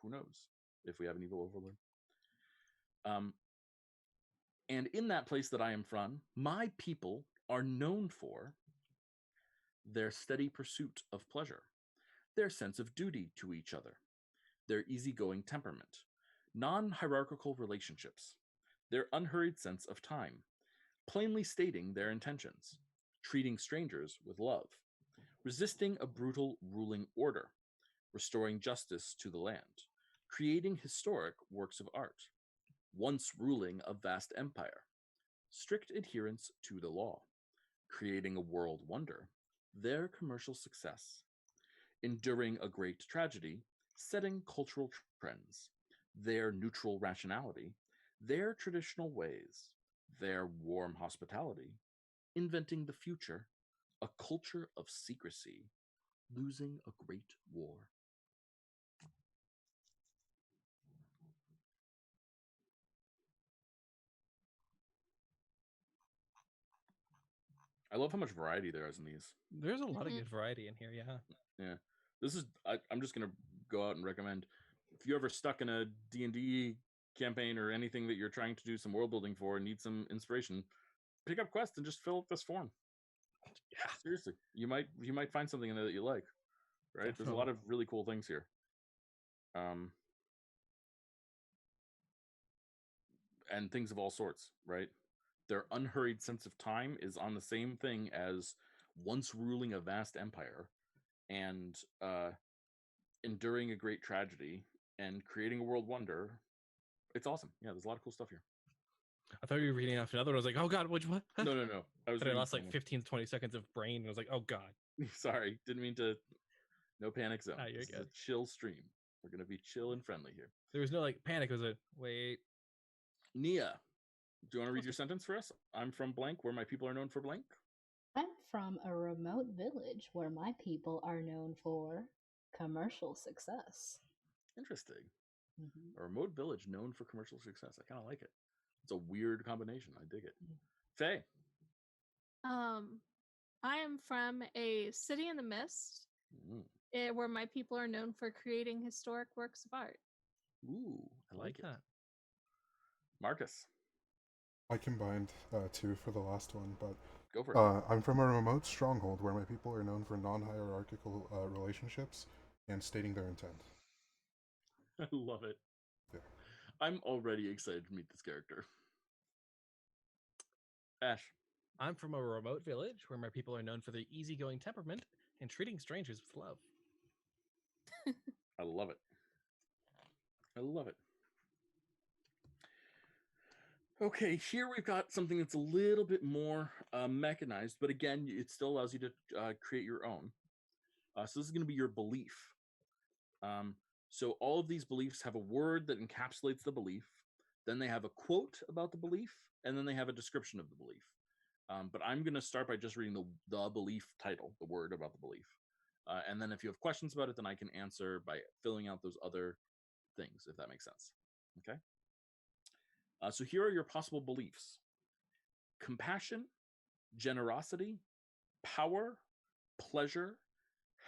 Who knows if we have an evil overlord? And in that place that I am from, my people are known for their steady pursuit of pleasure, their sense of duty to each other, their easygoing temperament, non-hierarchical relationships, their unhurried sense of time, plainly stating their intentions, treating strangers with love, resisting a brutal ruling order, restoring justice to the land, creating historic works of art, once ruling a vast empire, strict adherence to the law, creating a world wonder, their commercial success, enduring a great tragedy, setting cultural trends, their neutral rationality, their traditional ways, their warm hospitality, inventing the future, a culture of secrecy, losing a great war. I love how much variety there is in these. There's a lot of good variety in here, yeah. Yeah. This is, I'm just going to go out and recommend, if you're ever stuck in a D&D campaign or anything that you're trying to do some world building for and need some inspiration, pick up Quest and just fill up this form. Yeah. Seriously, you might find something in there that you like, right? Definitely. There's a lot of really cool things here. And things of all sorts, right? Their unhurried sense of time is on the same thing as once ruling a vast empire and enduring a great tragedy and creating a world wonder. It's awesome. Yeah, there's a lot of cool stuff here. I thought you were reading off another one. I was like, oh God, which one? No. I lost like 15 to 20 seconds of brain. And I was like, oh God. Sorry, didn't mean to. No panic zone. You're This good. is a chill stream. We're going to be chill and friendly here. There was no like panic. It was a wait. Nia, do you want to read your sentence for us? I'm from blank, where my people are known for blank. I'm from a remote village where my people are known for commercial success. Interesting. Mm-hmm. A remote village known for commercial success. I kind of like it. It's a weird combination. I dig it. Faye. I am from a city in the mist where my people are known for creating historic works of art. Ooh, I like it. That. Marcus. I combined two for the last one, but go for it. I'm from a remote stronghold where my people are known for non-hierarchical relationships and stating their intent. I love it. Yeah. I'm already excited to meet this character. Ash. I'm from a remote village where my people are known for their easygoing temperament and treating strangers with love. I love it. I love it. Okay, here we've got something that's a little bit more mechanized, but again, it still allows you to create your own. So this is going to be your belief. So all of these beliefs have a word that encapsulates the belief. Then they have a quote about the belief, and then they have a description of the belief. But I'm going to start by just reading the belief title, the word about the belief. And then if you have questions about it, then I can answer by filling out those other things, if that makes sense. Okay? So here are your possible beliefs. Compassion, generosity, power, pleasure,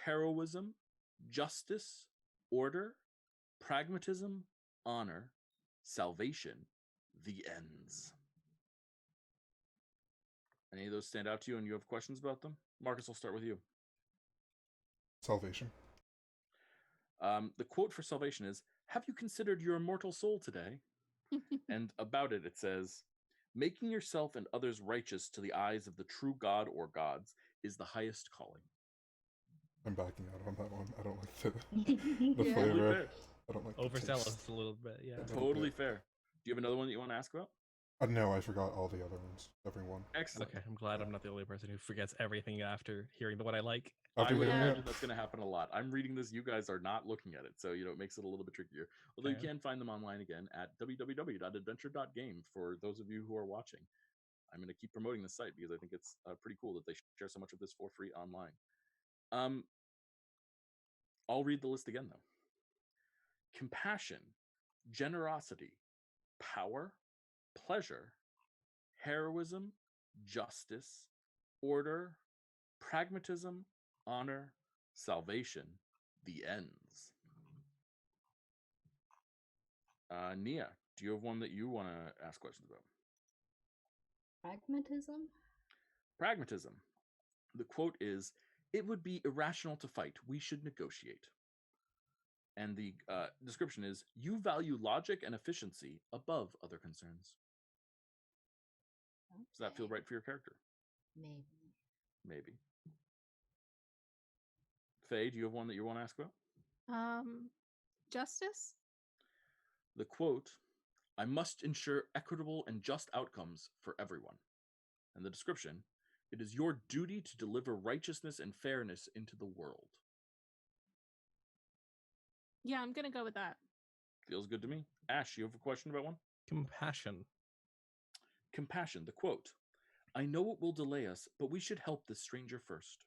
heroism, justice, order, pragmatism, honor, salvation, the ends. Any of those stand out to you and you have questions about them? Marcus, I'll start with you. Salvation. The quote for salvation is, "Have you considered your immortal soul today?" And about it, it says, "Making yourself and others righteous to the eyes of the true God or gods is the highest calling." I'm backing out on that one. I don't like the Yeah. Totally flavor. fair. I don't like the Overzealous taste. a little bit, yeah. Totally fair. Do you have another one that you want to ask about? No, I forgot all the other ones. Everyone. Excellent. Okay, I'm glad I'm not the only person who forgets everything after hearing what I like. After I would hearing imagine it, that's going to happen a lot. I'm reading this. You guys are not looking at it. So, it makes it a little bit trickier. Although you Okay. can find them online again at www.adventure.game for those of you who are watching. I'm going to keep promoting this site because I think it's pretty cool that they share so much of this for free online. I'll read the list again, though. Compassion, generosity, power, pleasure, heroism, justice, order, pragmatism, honor, salvation, the ends. Nia, do you have one that you want to ask questions about? Pragmatism? Pragmatism. The quote is, "It would be irrational to fight. We should negotiate." And the description is, "You value logic and efficiency above other concerns." Does that feel Okay. right for your character? Maybe. Maybe. Faye, do you have one that you want to ask about? Justice? The quote, "I must ensure equitable and just outcomes for everyone." And the description, "It is your duty to deliver righteousness and fairness into the world." Yeah, I'm gonna go with that. Feels good to me. Ash, you have a question about one? Compassion. Compassion, the quote, "I know it will delay us, but we should help this stranger first.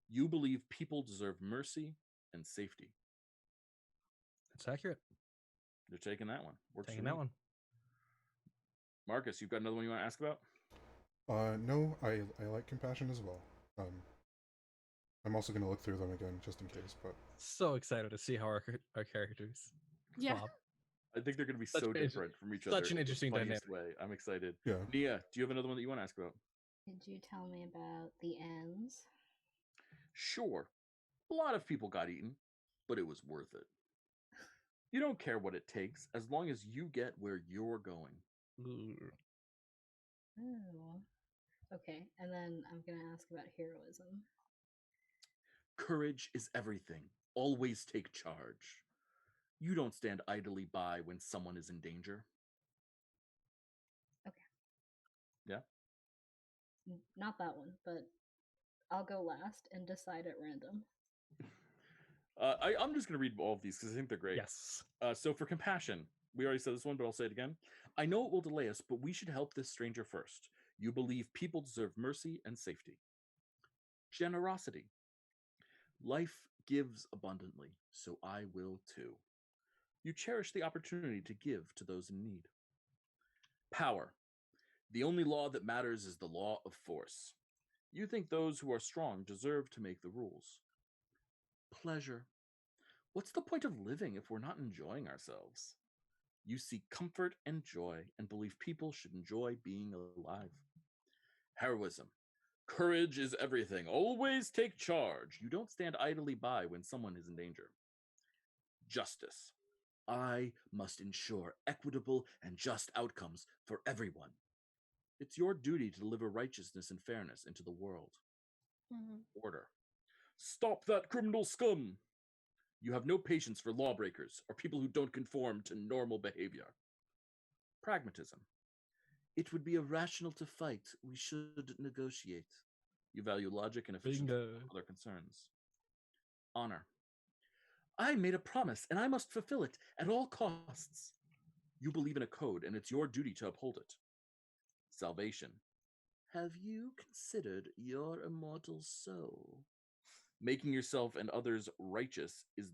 You believe people deserve mercy and safety." It's accurate. You're taking that one. Works Taking for me. that one. Marcus, you've got another one you want to ask about? No, I like compassion as well. I'm also gonna look through them again just in case, but So excited to see how our characters Yeah. swap. I think they're going to be Such so an different from each other. such an in the interesting funniest way. I'm excited. yeah. Nia, do you have another one that you want to ask about? Did you tell me about the ends? Sure. A lot of people got eaten, but it was worth it. You don't care what it takes as long as you get where you're going. Ooh. Oh. Okay, and then I'm gonna ask about heroism. Courage is everything. Always take charge. You don't stand idly by when someone is in danger. Okay. Yeah? Not that one, but I'll go last and decide at random. I'm just going to read all of these because I think they're great. Yes. So for compassion, we already said this one, but I'll say it again. "I know it will delay us, but we should help this stranger first. You believe people deserve mercy and safety." Generosity. "Life gives abundantly, so I will too." You cherish the opportunity to give to those in need. Power. "The only law that matters is the law of force." You think those who are strong deserve to make the rules. Pleasure. What's the point of living if we're not enjoying ourselves? You seek comfort and joy and believe people should enjoy being alive. Heroism. Courage is everything. Always take charge. You don't stand idly by when someone is in danger. Justice. I must ensure equitable and just outcomes for everyone. It's your duty to deliver righteousness and fairness into the world. Order. Stop that criminal scum. You have no patience for lawbreakers or people who don't conform to normal behavior. Pragmatism. It would be irrational to fight. We should negotiate. You value logic and efficiency Bingo. over other concerns. Honor. I made a promise and I must fulfill it at all costs. You believe in a code and it's your duty to uphold it. Salvation. Have you considered your immortal soul? Making yourself and others righteous is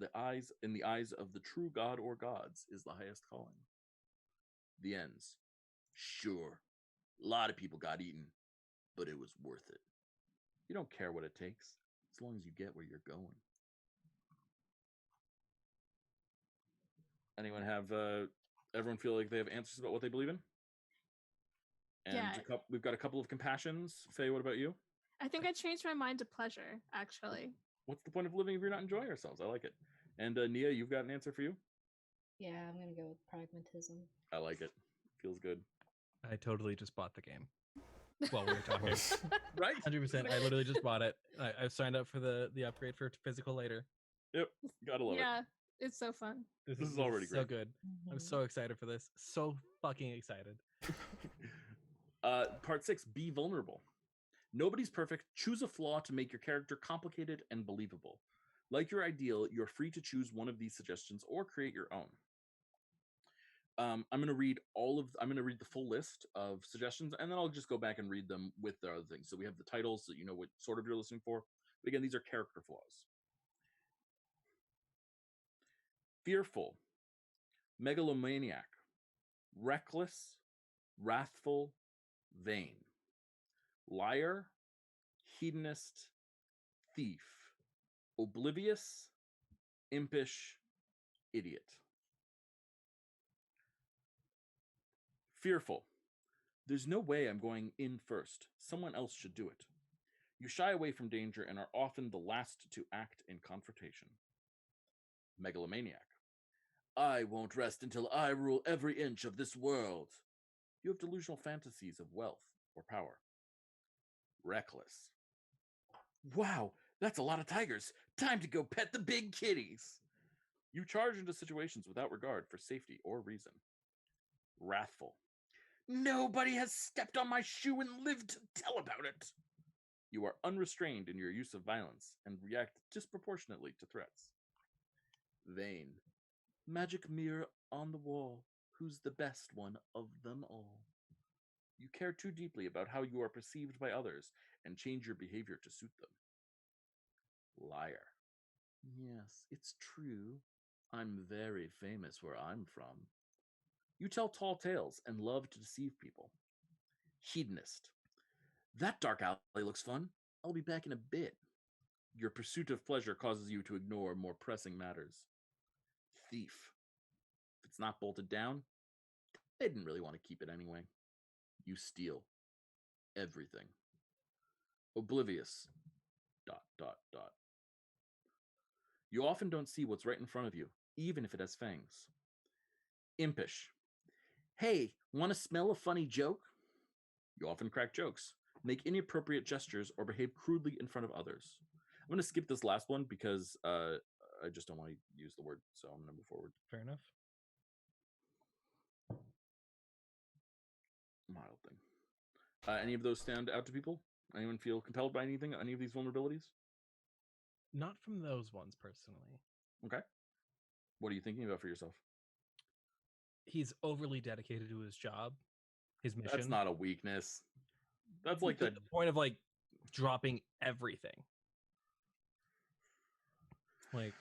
in the eyes of the true God or gods is the highest calling. The ends. Sure, a lot of people got eaten, but it was worth it. You don't care what it takes as long as you get where you're going. Anyone have everyone feel like they have answers about what they believe in? And Yeah. we've got a couple of compassions. Faye, what about you? I think I changed my mind to pleasure, actually. what's the point of living if you're not enjoying ourselves? I like it. And Nia, you've got an answer for you? Yeah, I'm gonna go with pragmatism. I like it. Feels good. I totally just bought the game while we were talking. Right? 100%. I literally just bought it. I've signed up for the upgrade for physical later. Yep. Gotta love it. Yeah, it's so fun. This is already so great. good. I'm Mhm. so excited for this. So fucking excited. Part 6, be vulnerable. Nobody's perfect. Choose a flaw to make your character complicated and believable. Like your ideal, you're free to choose one of these suggestions or create your own. I'm going to read the full list of suggestions, and then I'll just go back and read them with the other things. So we have the titles, so you know what sort of you're listening for. But again, these are character flaws. Fearful, megalomaniac, reckless, wrathful, vain, liar, hedonist, thief, oblivious, impish, idiot. Fearful. There's no way I'm going in first. Someone else should do it. You shy away from danger and are often the last to act in confrontation. Megalomaniac. I won't rest until I rule every inch of this world. You have delusional fantasies of wealth or power. Reckless. Wow, that's a lot of tigers. Time to go pet the big kitties. You charge into situations without regard for safety or reason. Wrathful. Nobody has stepped on my shoe and lived to tell about it. You are unrestrained in your use of violence and react disproportionately to threats. Vain. Magic mirror on the wall. Who's the best one of them all? You care too deeply about how you are perceived by others and change your behavior to suit them. Liar. Yes, it's true. I'm very famous where I'm from. You tell tall tales and love to deceive people. Hedonist. That dark alley looks fun. I'll be back in a bit. Your pursuit of pleasure causes you to ignore more pressing matters. Thief. If it's not bolted down, they didn't really want to keep it anyway. You steal everything. Oblivious. ... You often don't see what's right in front of you, even if it has fangs. Impish. Hey, want to smell a funny joke? You often crack jokes, make inappropriate gestures, or behave crudely in front of others. I'm going to skip this last one because I just don't want to use the word, so I'm going to move forward. Fair enough. Mild thing. Any of those stand out to people? Anyone feel compelled by anything? Any of these vulnerabilities? Not from those ones personally. Okay. What are you thinking about for yourself? He's overly dedicated to his job, his mission. That's not a weakness. That's like the the point of like dropping everything. Like,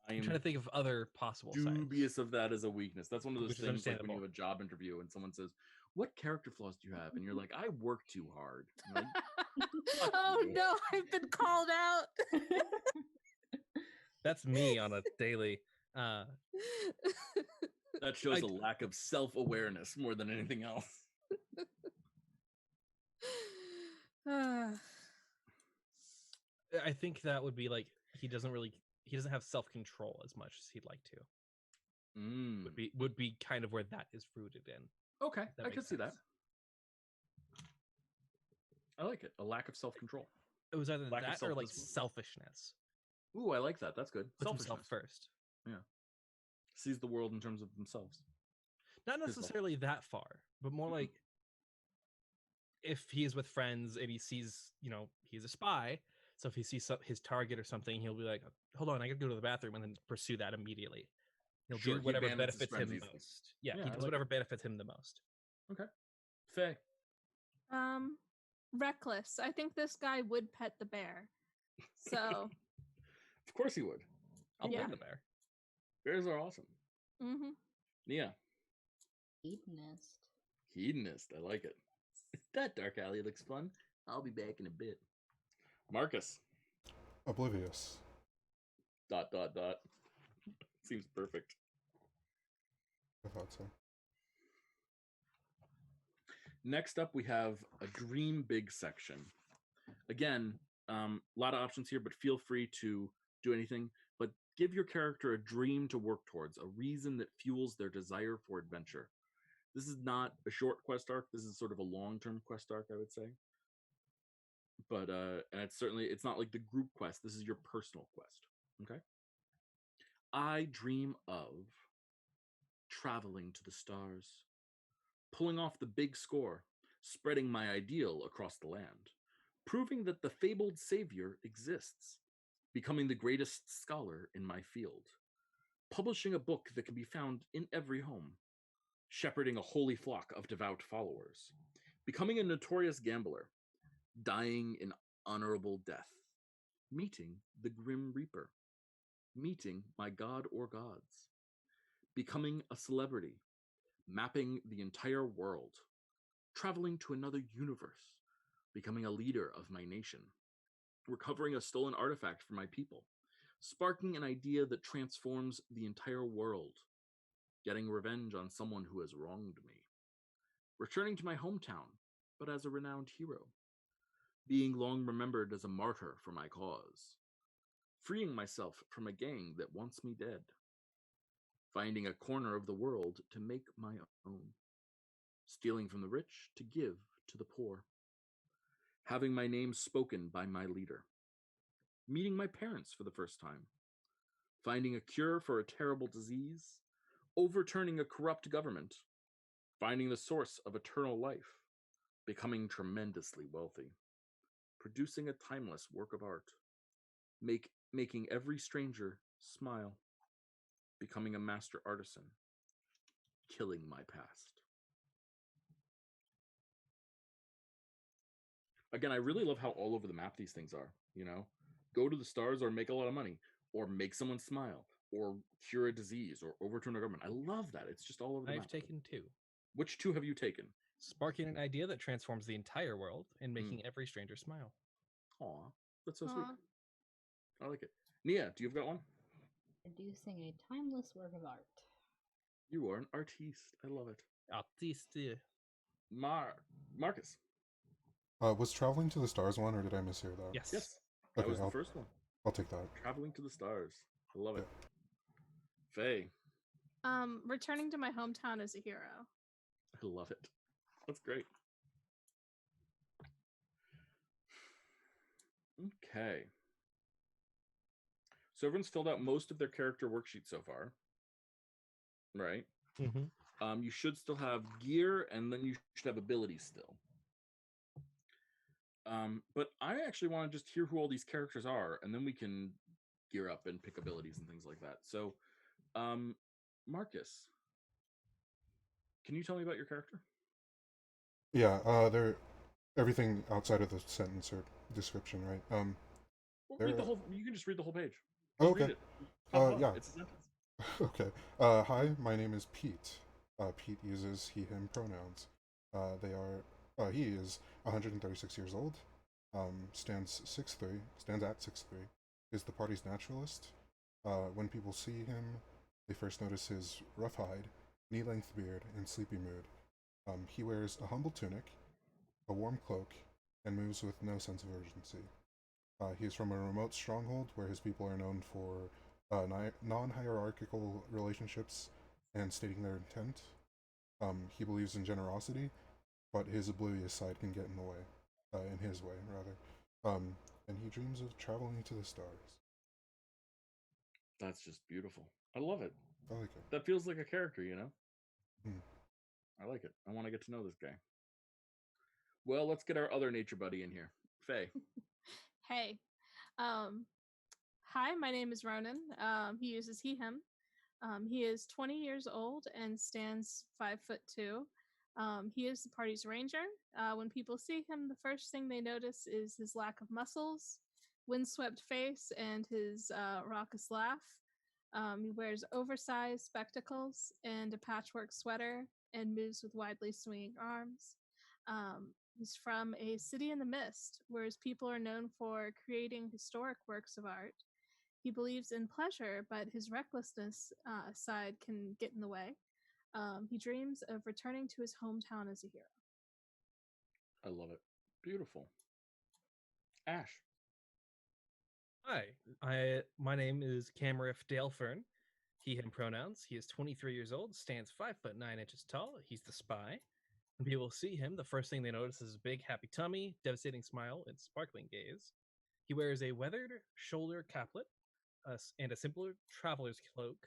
I'm trying to think of other possible dubious signs. of that as a weakness. That's one of those Which is things like when you understandable. have a job interview and someone says, "What character flaws do you have?" And you're like, "I work too hard." Like, Oh you. no, I've been called out. That's me on a daily. That shows a lack of self-awareness more than anything else. I think that would be like he doesn't have self-control as much as he'd like to. Would be kind of where that is rooted in. Okay, I could see that. I like it. A lack of self-control. It was either that or like selfishness. Ooh, I like that. That's good. Puts himself first. Yeah. Sees the world in terms of themselves. Not necessarily that far, but more like if he is with friends and he sees, he's a spy. So if he sees his target or something, he'll be like, "Hold on, I gotta go to the bathroom," and then pursue that immediately. He'll do whatever benefits him most. Yeah, he does whatever benefits him the most. Okay. Faye. Reckless. I think this guy would pet the bear. So of course he would. I'll pet the bear. Bears are awesome. Mm-hmm. Nia. Hedonist. Hedonist. I like it. That dark alley looks fun. I'll be back in a bit. Marcus. Oblivious. ... Seems perfect. I thought so. Next up, we have a dream big section. Again, A lot of options here, but feel free to do anything. But give your character a dream to work towards, a reason that fuels their desire for adventure. This is not a short quest arc. This is sort of a long-term quest arc, I would say. But and it's not like the group quest. This is your personal quest. Okay. I dream of traveling to the stars, pulling off the big score, spreading my ideal across the land, proving that the fabled savior exists, becoming the greatest scholar in my field, publishing a book that can be found in every home, shepherding a holy flock of devout followers, becoming a notorious gambler, dying an honorable death, meeting the Grim Reaper, meeting my god or gods, becoming a celebrity, mapping the entire world, traveling to another universe, becoming a leader of my nation, recovering a stolen artifact for my people, sparking an idea that transforms the entire world, getting revenge on someone who has wronged me, returning to my hometown, but as a renowned hero, being long remembered as a martyr for my cause, freeing myself from a gang that wants me dead, finding a corner of the world to make my own, stealing from the rich to give to the poor, having my name spoken by my leader, meeting my parents for the first time, finding a cure for a terrible disease, overturning a corrupt government, finding the source of eternal life, becoming tremendously wealthy, producing a timeless work of art, making every stranger smile, becoming a master artisan, killing my past. Again, I really love how all over the map these things are, you know? Go to the stars or make a lot of money, or make someone smile, or cure a disease, or overturn a government. I love that. It's just all over the map. I've taken 2. Which 2 have you taken? Sparking an idea that transforms the entire world and making every stranger smile. Aw, that's so sweet. I like it. Nia, do you've got one? Producing a timeless work of art. You are an artiste. I love it. Artiste. Marcus. Was Traveling to the Stars one, or did I mishear that? Yes. That Okay, was the first one. I'll take that. Traveling to the Stars. I love it. Faye. Returning to my hometown as a hero. I love it. That's great. Okay. So everyone's filled out most of their character worksheet so far, right? Mm-hmm. You should still have gear, and then you should have abilities still. But I actually want to just hear who all these characters are, and then we can gear up and pick abilities and things like that. So, Marcus, can you tell me about your character? Yeah, they're everything outside of the sentence or description, right? Well, read the whole. You can just read the whole page. Oh, Just read okay. it. Yeah. It's a sentence. Okay. Hi, my name is Pete. Pete uses he/him pronouns. He is 136 years old. Stands at 6'3", is the party's naturalist. When people see him, they first notice his rough hide, knee-length beard, and sleepy mood. He wears a humble tunic, a warm cloak, and moves with no sense of urgency. He is from a remote stronghold where his people are known for non-hierarchical relationships and stating their intent. He believes in generosity, but his oblivious side can get in the way, in his way, rather. And he dreams of traveling to the stars. That's just beautiful. I love it. I like it. That feels like a character, you know? Hmm. I like it. I want to get to know this guy. Well, let's get our other nature buddy in here. Faye. Hey. Hi, my name is Ronan. He uses he/him. He is 20 years old and stands 5'2". He is the party's ranger. When people see him, the first thing they notice is his lack of muscles, windswept face, and his raucous laugh. He wears oversized spectacles and a patchwork sweater and moves with widely swinging arms. He's from a city in the mist, where his people are known for creating historic works of art. He believes in pleasure, but his recklessness side can get in the way. He dreams of returning to his hometown as a hero. I love it. Beautiful. Ash. Hi, my name is Camerif Dalefern. He, him pronouns. He is 23 years old, stands 5'9" tall. He's the spy. When people see him, the first thing they notice is his big, happy tummy, devastating smile, and sparkling gaze. He wears a weathered shoulder caplet and a simpler traveler's cloak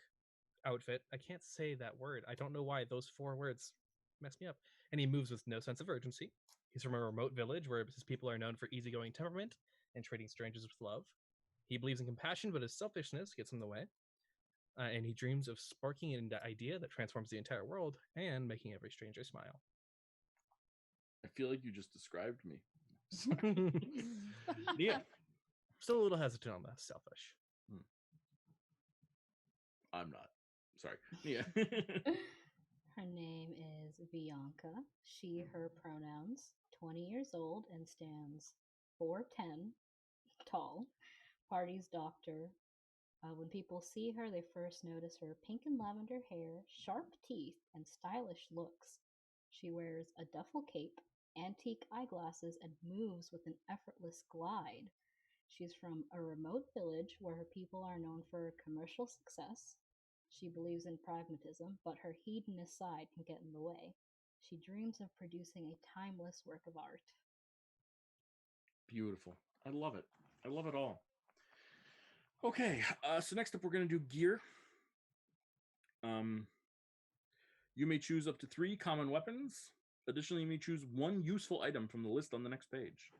outfit. I can't say that word. I don't know why those 4 words mess me up. And he moves with no sense of urgency. He's from a remote village where his people are known for easygoing temperament and treating strangers with love. He believes in compassion, but his selfishness gets in the way. And he dreams of sparking an idea that transforms the entire world and making every stranger smile. I feel like you just described me. Yeah. Still a little hesitant on the selfish. I'm not. Sorry. Yeah. Her name is Bianca. She, her pronouns. 20 years old and stands 4'10" tall. Party's doctor. When people see her, they first notice her pink and lavender hair, sharp teeth, and stylish looks. She wears a duffel cape, antique eyeglasses, and moves with an effortless glide. She's from a remote village where her people are known for commercial success. She believes in pragmatism, but her hedonist side can get in the way. She dreams of producing a timeless work of art. Beautiful. I love it. I love it all. Okay, so next up we're going to do gear. You may choose up to 3 common weapons. Additionally, you may choose 1 useful item from the list on the next page.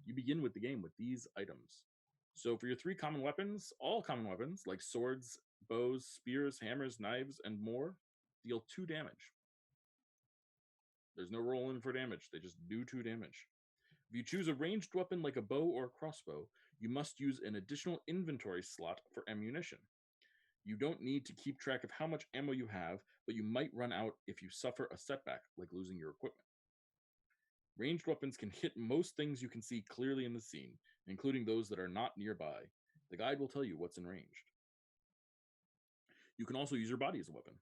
You begin with the game with these items. So for your 3 common weapons, all common weapons, like swords, bows, spears, hammers, knives, and more, deal 2 damage. There's no rolling for damage. They just do 2 damage. If you choose a ranged weapon like a bow or a crossbow, you must use an additional inventory slot for ammunition. You don't need to keep track of how much ammo you have, but you might run out if you suffer a setback, like losing your equipment. Ranged weapons can hit most things you can see clearly in the scene, including those that are not nearby. The guide will tell you what's in ranged. You can also use your body as a weapon.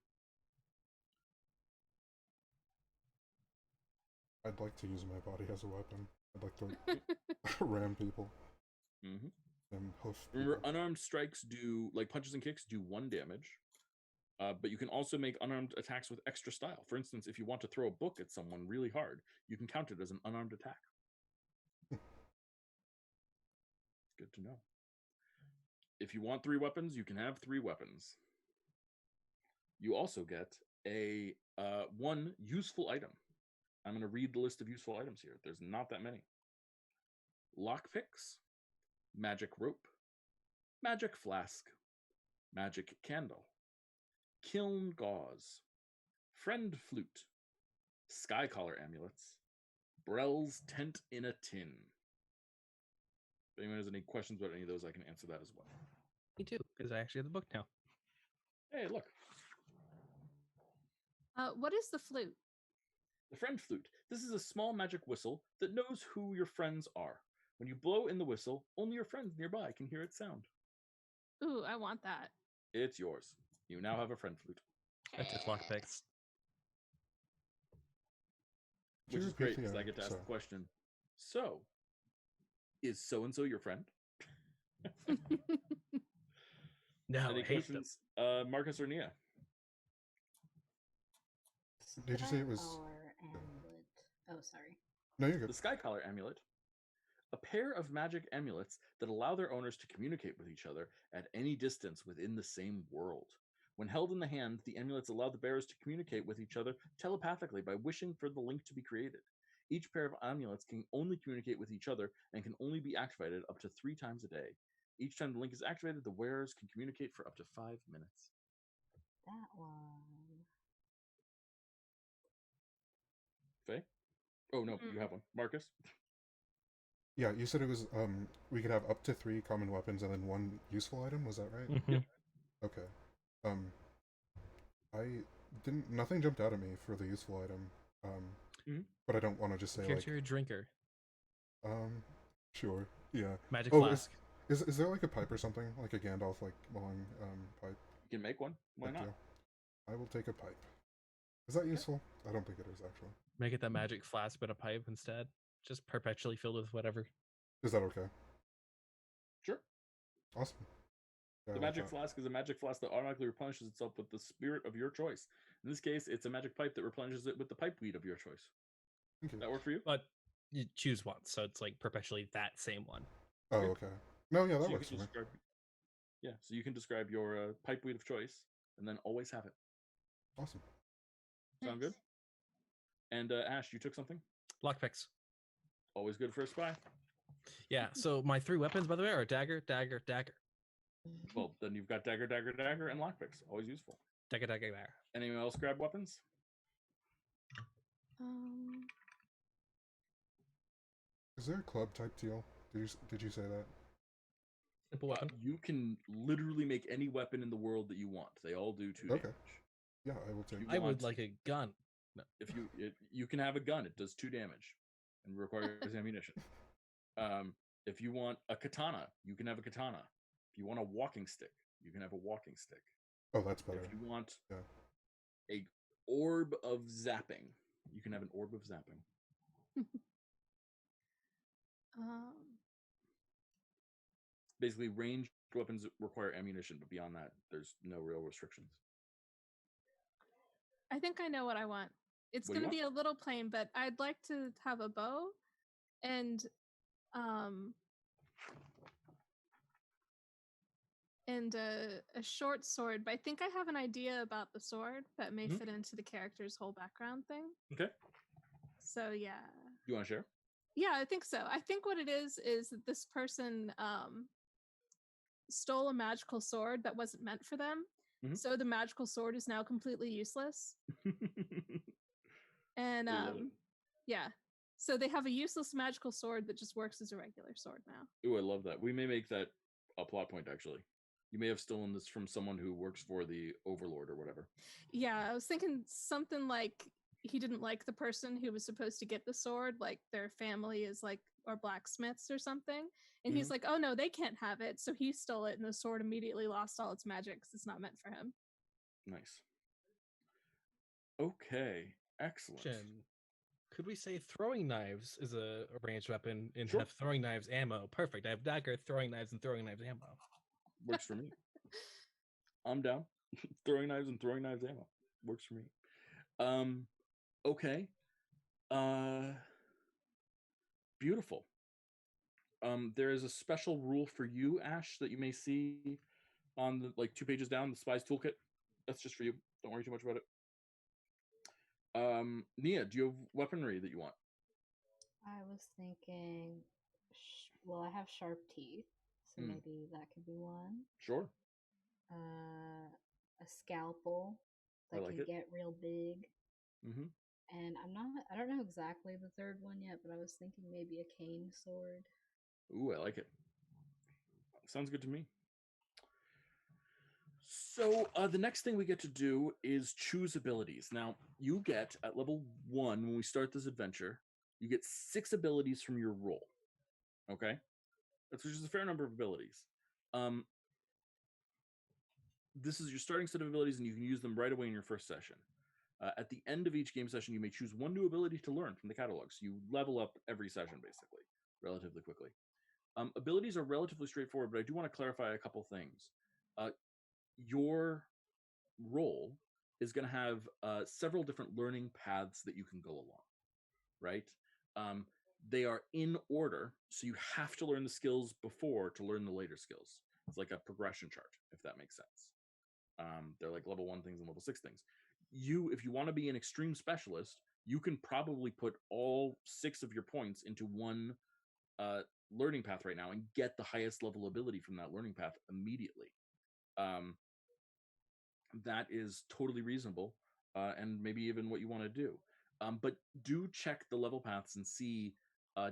I'd like to use my body as a weapon. I'd like to ram people. Mm-hmm. And hoof Remember, people. unarmed strikes do, like punches and kicks, do 1 damage. But you can also make unarmed attacks with extra style. For instance, if you want to throw a book at someone really hard, you can count it as an unarmed attack. Good to know. If you want 3 weapons, you can have 3 weapons. You also get a 1 useful item. I'm going to read the list of useful items here. There's not that many. Lockpicks, magic rope, magic flask, magic candle, kiln gauze, friend flute, sky collar amulets, Brell's tent in a tin. If anyone has any questions about any of those, I can answer that as well. Me too, because I actually have the book now. Hey, look. What is the flute? The friend flute. This is a small magic whistle that knows who your friends are. When you blow in the whistle, only your friends nearby can hear its sound. Ooh, I want that. It's yours. You now have a friend flute. I took lockpicks. Which is great because I get to ask the question. So, is so-and-so your friend? No, Any I hate them. questions? Marcus or Nia? Did you say it was... Amulet. Oh, sorry. No, you're good. The Sky Collar Amulet. A pair of magic amulets that allow their owners to communicate with each other at any distance within the same world. When held in the hand, the amulets allow the bearers to communicate with each other telepathically by wishing for the link to be created. Each pair of amulets can only communicate with each other and can only be activated up to 3 times a day. Each time the link is activated, the wearers can communicate for up to 5 minutes. That one. Faye? Oh, no, you have one. Marcus? Yeah, you said it was, we could have up to 3 common weapons and then 1 useful item, was that right? Mm-hmm. Okay. Nothing jumped out at me for the useful item. But I don't want to just say Character drinker. Sure, yeah. Magic flask. Is there like a pipe or something? Like a Gandalf, like, long, pipe? You can make one. Why not? I will take a pipe. Is that useful? I don't think it is, actually. Make it that magic flask, but a pipe instead. Just perpetually filled with whatever. Is that okay? Sure. Awesome. Yeah, The magic flask is a magic flask that automatically replenishes itself with the spirit of your choice. In this case, it's a magic pipe that replenishes it with the pipe weed of your choice. Okay. That work for you? But you choose one, so it's like perpetually that same one. Oh, okay. No, yeah, that So you works for can me. so you can describe your pipe weed of choice, and then always have it. Awesome. Sound good? And Ash, you took something? Lockpicks. Always good for a spy. Yeah. So my 3 weapons, by the way, are dagger, dagger, dagger. Well, then you've got dagger, dagger, dagger, and lockpicks. Always useful. Dagger, dagger, dagger. Anyone else grab weapons? Is there a club type deal? Did you say that? Simple weapon. You can literally make any weapon in the world that you want. They all do 2 damage. Yeah, I will take. You I would want- like a gun. No. If you can have a gun, it does 2 damage and requires ammunition. If you want a katana, you can have a katana. If you want a walking stick, you can have a walking stick. Oh, that's better. If you want Yeah. a orb of zapping, you can have an orb of zapping. Basically, ranged weapons require ammunition, but beyond that, there's no real restrictions. I think I know what I want. It's What do going to you be a little plain, but I'd like to have a bow and a short sword. But I think I have an idea about the sword that may fit into the character's whole background thing. Okay. So yeah. You want to share? Yeah, I think so. I think what it is that this person stole a magical sword that wasn't meant for them. So the magical sword is now completely useless. And yeah. So they have a useless magical sword that just works as a regular sword now. Ooh, I love that. We may make that a plot point, actually. You may have stolen this from someone who works for the Overlord or whatever. Yeah, I was thinking something like he didn't like the person who was supposed to get the sword, like their family is like, or blacksmiths or something. And he's like, oh no, they can't have it. So he stole it and the sword immediately lost all its magic because it's not meant for him. Nice. Okay, excellent. Jen, could we say throwing knives is a ranged weapon and Sure. have throwing knives ammo? Perfect. I have dagger, throwing knives, and throwing knives ammo. Works for me. I'm down. Throwing knives and throwing knives ammo. Works for me. Okay. Beautiful. There is a special rule for you, Ash, that you may see on the 2 pages down, the Spy's Toolkit. That's just for you. Don't worry too much about it. Nia, do you have weaponry that you want? I was thinking, well, I have sharp teeth, so maybe that could be one. Sure. A scalpel that can get real big. And I don't know exactly the third one yet, but I was thinking maybe a cane sword. Ooh, I like it. Sounds good to me. So the next thing we get to do is choose abilities. Now, you get, at level 1, when we start this adventure, you get 6 abilities from your roll. Okay? Which is a fair number of abilities. This is your starting set of abilities, and you can use them right away in your first session. At the end of each game session, you may choose one new ability to learn from the catalog. So you level up every session, basically, relatively quickly. Abilities are relatively straightforward, but I do want to clarify a couple things. Your role is going to have several different learning paths that you can go along, right? They are in order, so you have to learn the skills before to learn the later skills. It's like a progression chart, if that makes sense. They're like level 1 things and level 6 things. If you want to be an extreme specialist, you can probably put all 6 of your points into one learning path right now and get the highest level ability from that learning path immediately. That is totally reasonable, and maybe even what you want to do. But do check the level paths and see,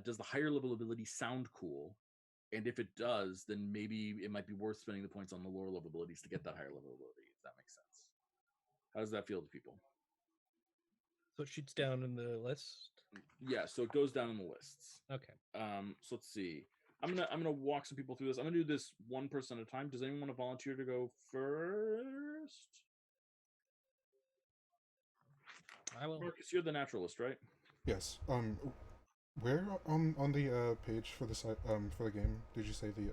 does the higher level ability sound cool? And if it does, then maybe it might be worth spending the points on the lower level abilities to get that higher level ability, if that makes sense. How does that feel to people? So it shoots down in the list? Yeah, so it goes down in the lists. Okay. So let's see. I'm gonna walk some people through this. I'm gonna do this one person at a time. Does anyone want to volunteer to go first? I will. Marcus, you're the naturalist, right? Yes. Where on the page for the site for the game did you say the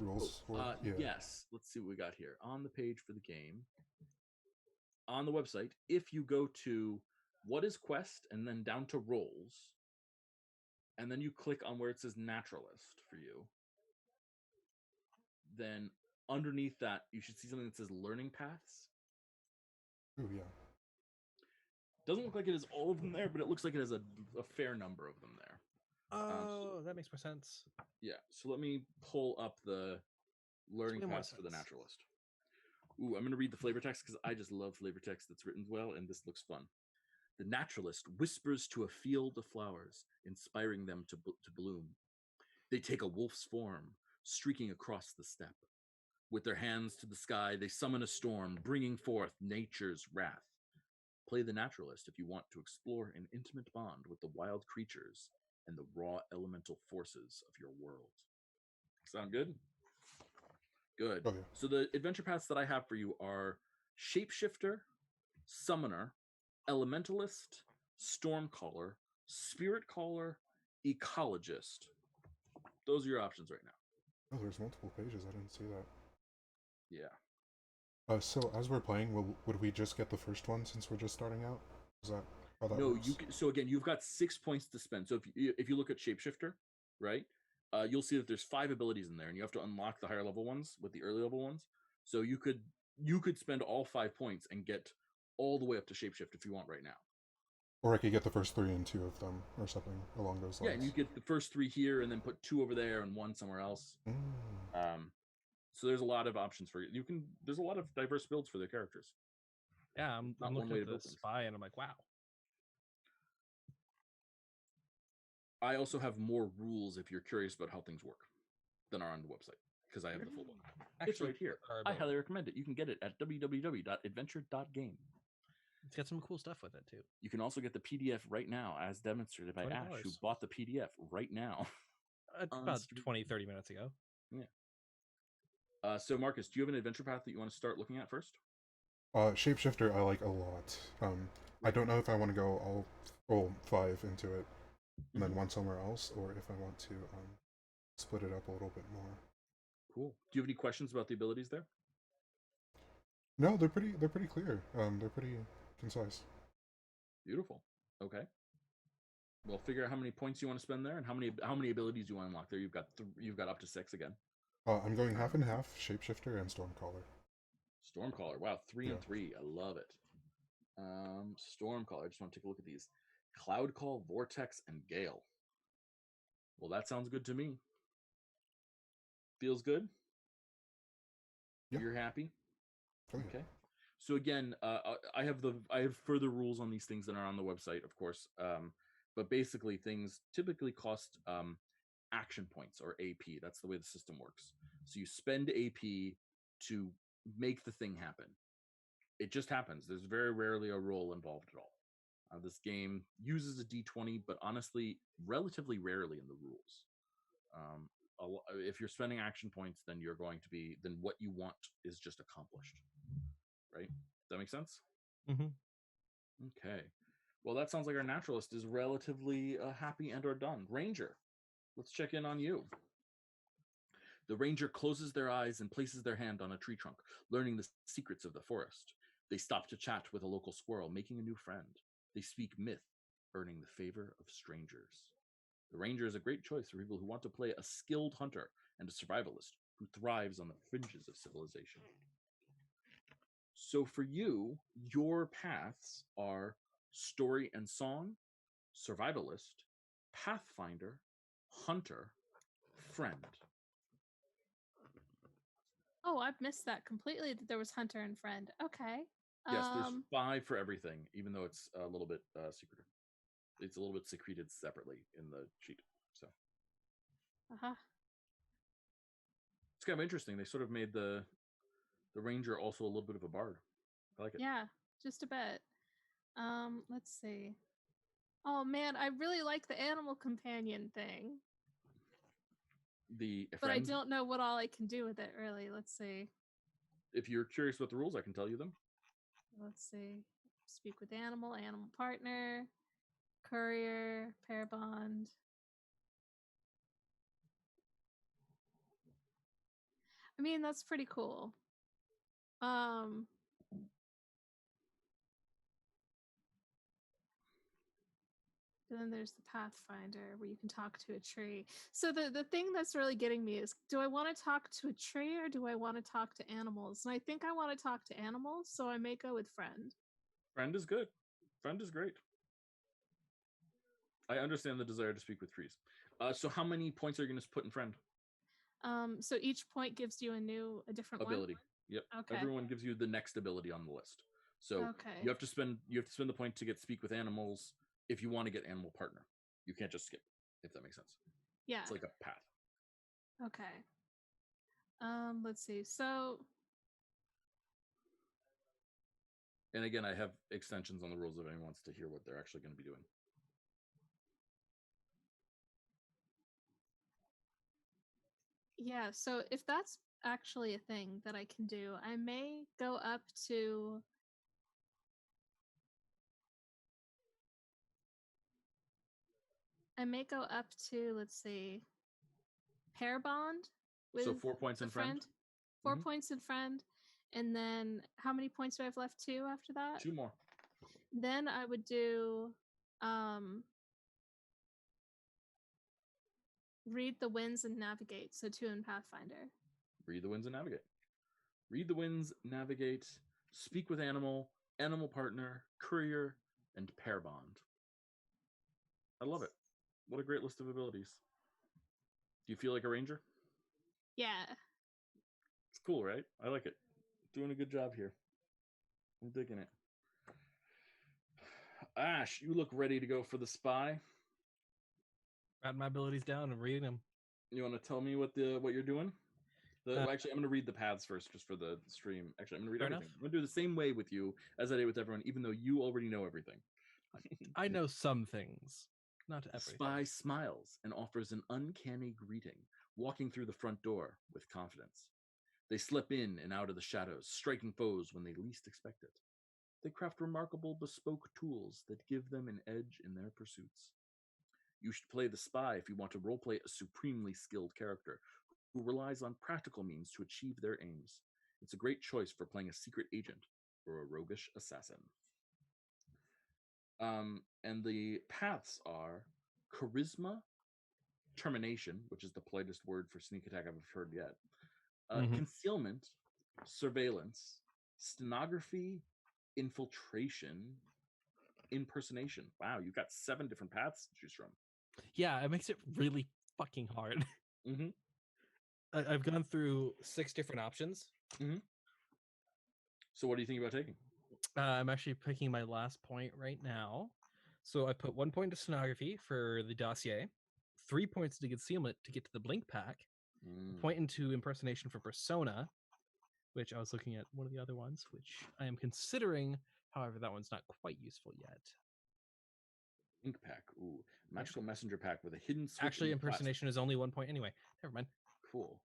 rules for? Yeah. Yes. Let's see what we got here on the page for the game. On the website, if you go to what is quest and then down to roles, and then you click on where it says naturalist for you, then underneath that you should see something that says learning paths. Ooh, yeah. Doesn't look like it is all of them there, but it looks like it has a fair number of them there. Oh, that makes more sense. Yeah, so let me pull up the learning Way more paths for the sense. naturalist. Ooh, I'm going to read the flavor text because I just love flavor text that's written well, and this looks fun. The naturalist whispers to a field of flowers, inspiring them to bloom. They take a wolf's form, streaking across the steppe. With their hands to the sky, they summon a storm, bringing forth nature's wrath. Play the naturalist if you want to explore an intimate bond with the wild creatures and the raw elemental forces of your world. Sound good? Good. Oh, yeah. So the adventure paths that I have for you are Shapeshifter, Summoner, Elementalist, Stormcaller, Spirit Caller, Ecologist. Those are your options right now. Oh, there's multiple pages. I didn't see that. Yeah. So as we're playing, would we just get the first one since we're just starting out? Is that how that No, works? so again, you've got 6 points to spend. So if you look at Shapeshifter, right, you'll see that there's 5 abilities in there, and you have to unlock the higher level ones with the early level ones. So you could spend all 5 points and get all the way up to Shapeshift if you want right now. Or I could get the first 3 and 2 of them, or something along those lines. Yeah, and you get the first 3 here, and then put 2 over there and 1 somewhere else. So there's a lot of options for you. There's a lot of diverse builds for their characters. Yeah, I'm looking at the spy, and I'm like, wow. I also have more rules if you're curious about how things work than are on the website, because I have the full book. It's right here. I highly recommend it. You can get it at www.adventure.game. It's got some cool stuff with it too. You can also get the PDF right now, as demonstrated by Ash, who bought the PDF right now. About 20-30 minutes ago. Yeah. So Marcus, do you have an adventure path that you want to start looking at first? Shapeshifter I like a lot. I don't know if I want to go all 5 into it and then 1 somewhere else, or if I want to split it up a little bit more. Cool. Do you have any questions about the abilities there? No, they're pretty clear. They're pretty concise. Beautiful. Okay. Well, figure out how many points you want to spend there, and how many abilities you want to unlock there. You've got up to 6 again. I'm going half and half, Shapeshifter and Stormcaller. Stormcaller. Wow, 3 and 3. I love it. Stormcaller. I just want to take a look at these. Cloud Call, Vortex, and Gale. Well, that sounds good to me. Feels good? Yeah. You're happy? Oh, yeah. Okay. So again, I have further rules on these things that are on the website, of course. But basically, things typically cost action points, or AP. That's the way the system works. So you spend AP to make the thing happen. It just happens. There's very rarely a roll involved at all. This game uses a D20, but honestly, relatively rarely in the rules. If you're spending action points, then then what you want is just accomplished. Right? Does that make sense? Mm-hmm. Okay. Well, that sounds like our naturalist is relatively happy and or done. Ranger, let's check in on you. The ranger closes their eyes and places their hand on a tree trunk, learning the secrets of the forest. They stop to chat with a local squirrel, making a new friend. They speak myth, earning the favor of strangers. The ranger is a great choice for people who want to play a skilled hunter and a survivalist who thrives on the fringes of civilization. So for you, your paths are story and song, survivalist, pathfinder, hunter, friend. Oh, I've missed that completely, that there was hunter and friend. Okay. Yes, there's 5 for everything, even though it's a little bit secretive. It's a little bit secreted separately in the sheet. So it's kind of interesting. They sort of made the ranger also a little bit of a bard. I like it. Yeah, just a bit. Let's see. Oh man, I really like the animal companion thing. But I don't know what all I can do with it, really. Let's see. If you're curious about the rules, I can tell you them. Let's see. Speak with animal partner, courier, pair bond. I mean, that's pretty cool. Then there's the Pathfinder where you can talk to a tree. So the thing that's really getting me is, do I want to talk to a tree or do I want to talk to animals? And I think I want to talk to animals, so I may go with friend. Friend is good. Friend is great. I understand the desire to speak with trees. So how many points are you going to put in friend? So each point gives you a different ability. One? Yep. Okay. Everyone gives you the next ability on the list. So you have to spend the point to get speak with animals if you want to get animal partner. You can't just skip, if that makes sense. Yeah. It's like a path. Okay. Let's see. So and again, I have extensions on the rules if anyone wants to hear what they're actually going to be doing. Yeah, so if that's actually a thing that I can do, I may go up to let's see, pair bond with so 4 points in friend. 4 points in friend. And then how many points do I have left? 2 after that? 2 more. Then I would do read the winds and navigate. So 2 in Pathfinder. Read the winds and navigate. Read the winds, navigate, speak with animal, animal partner, courier, and pair bond. I love it. What a great list of abilities. Do you feel like a ranger? Yeah. It's cool, right? I like it. Doing a good job here. I'm digging it. Ash, you look ready to go for the spy. Writing my abilities down and reading them. You want to tell me what you're doing? Actually, I'm going to read the paths first, just for the stream. Actually, I'm going to read everything. Enough. I'm going to do the same way with you as I did with everyone, even though you already know everything. I know some things, not everything. The spy smiles and offers an uncanny greeting, walking through the front door with confidence. They slip in and out of the shadows, striking foes when they least expect it. They craft remarkable bespoke tools that give them an edge in their pursuits. You should play the spy if you want to roleplay a supremely skilled character who relies on practical means to achieve their aims. It's a great choice for playing a secret agent or a roguish assassin. And the paths are charisma, termination, which is the politest word for sneak attack I've heard yet, concealment, surveillance, stenography, infiltration, impersonation. Wow, you've got 7 different paths to choose from. Yeah, it makes it really fucking hard. I've gone through 6 different options. So what do you think about taking? I'm actually picking my last point right now. So I put 1 point to stenography for the dossier, 3 points to concealment to get to the blink pack, a point into impersonation for persona, which I was looking at one of the other ones, which I am considering. However, that one's not quite useful yet. Blink pack. Ooh, magical messenger pack with a hidden switch. Actually, impersonation is only 1 point anyway. Never mind. Cool.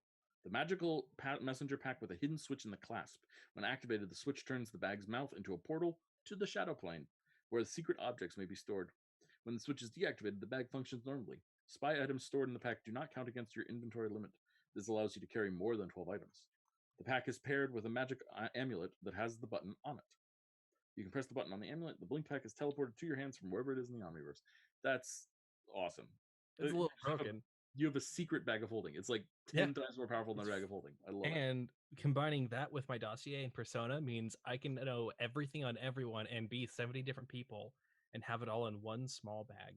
The magical messenger pack with a hidden switch in the clasp. When activated, the switch turns the bag's mouth into a portal to the shadow plane, where the secret objects may be stored. When the switch is deactivated, the bag functions normally. Spy items stored in the pack do not count against your inventory limit. This allows you to carry more than 12 items. The pack is paired with a magic amulet that has the button on it. You can press the button on the amulet. The blink pack is teleported to your hands from wherever it is in the Omniverse. That's awesome. It's a little broken. You have a secret bag of holding. It's like 10 times more powerful than a bag of holding. I love it. And combining that with my dossier and persona means I can know everything on everyone and be 70 different people and have it all in one small bag.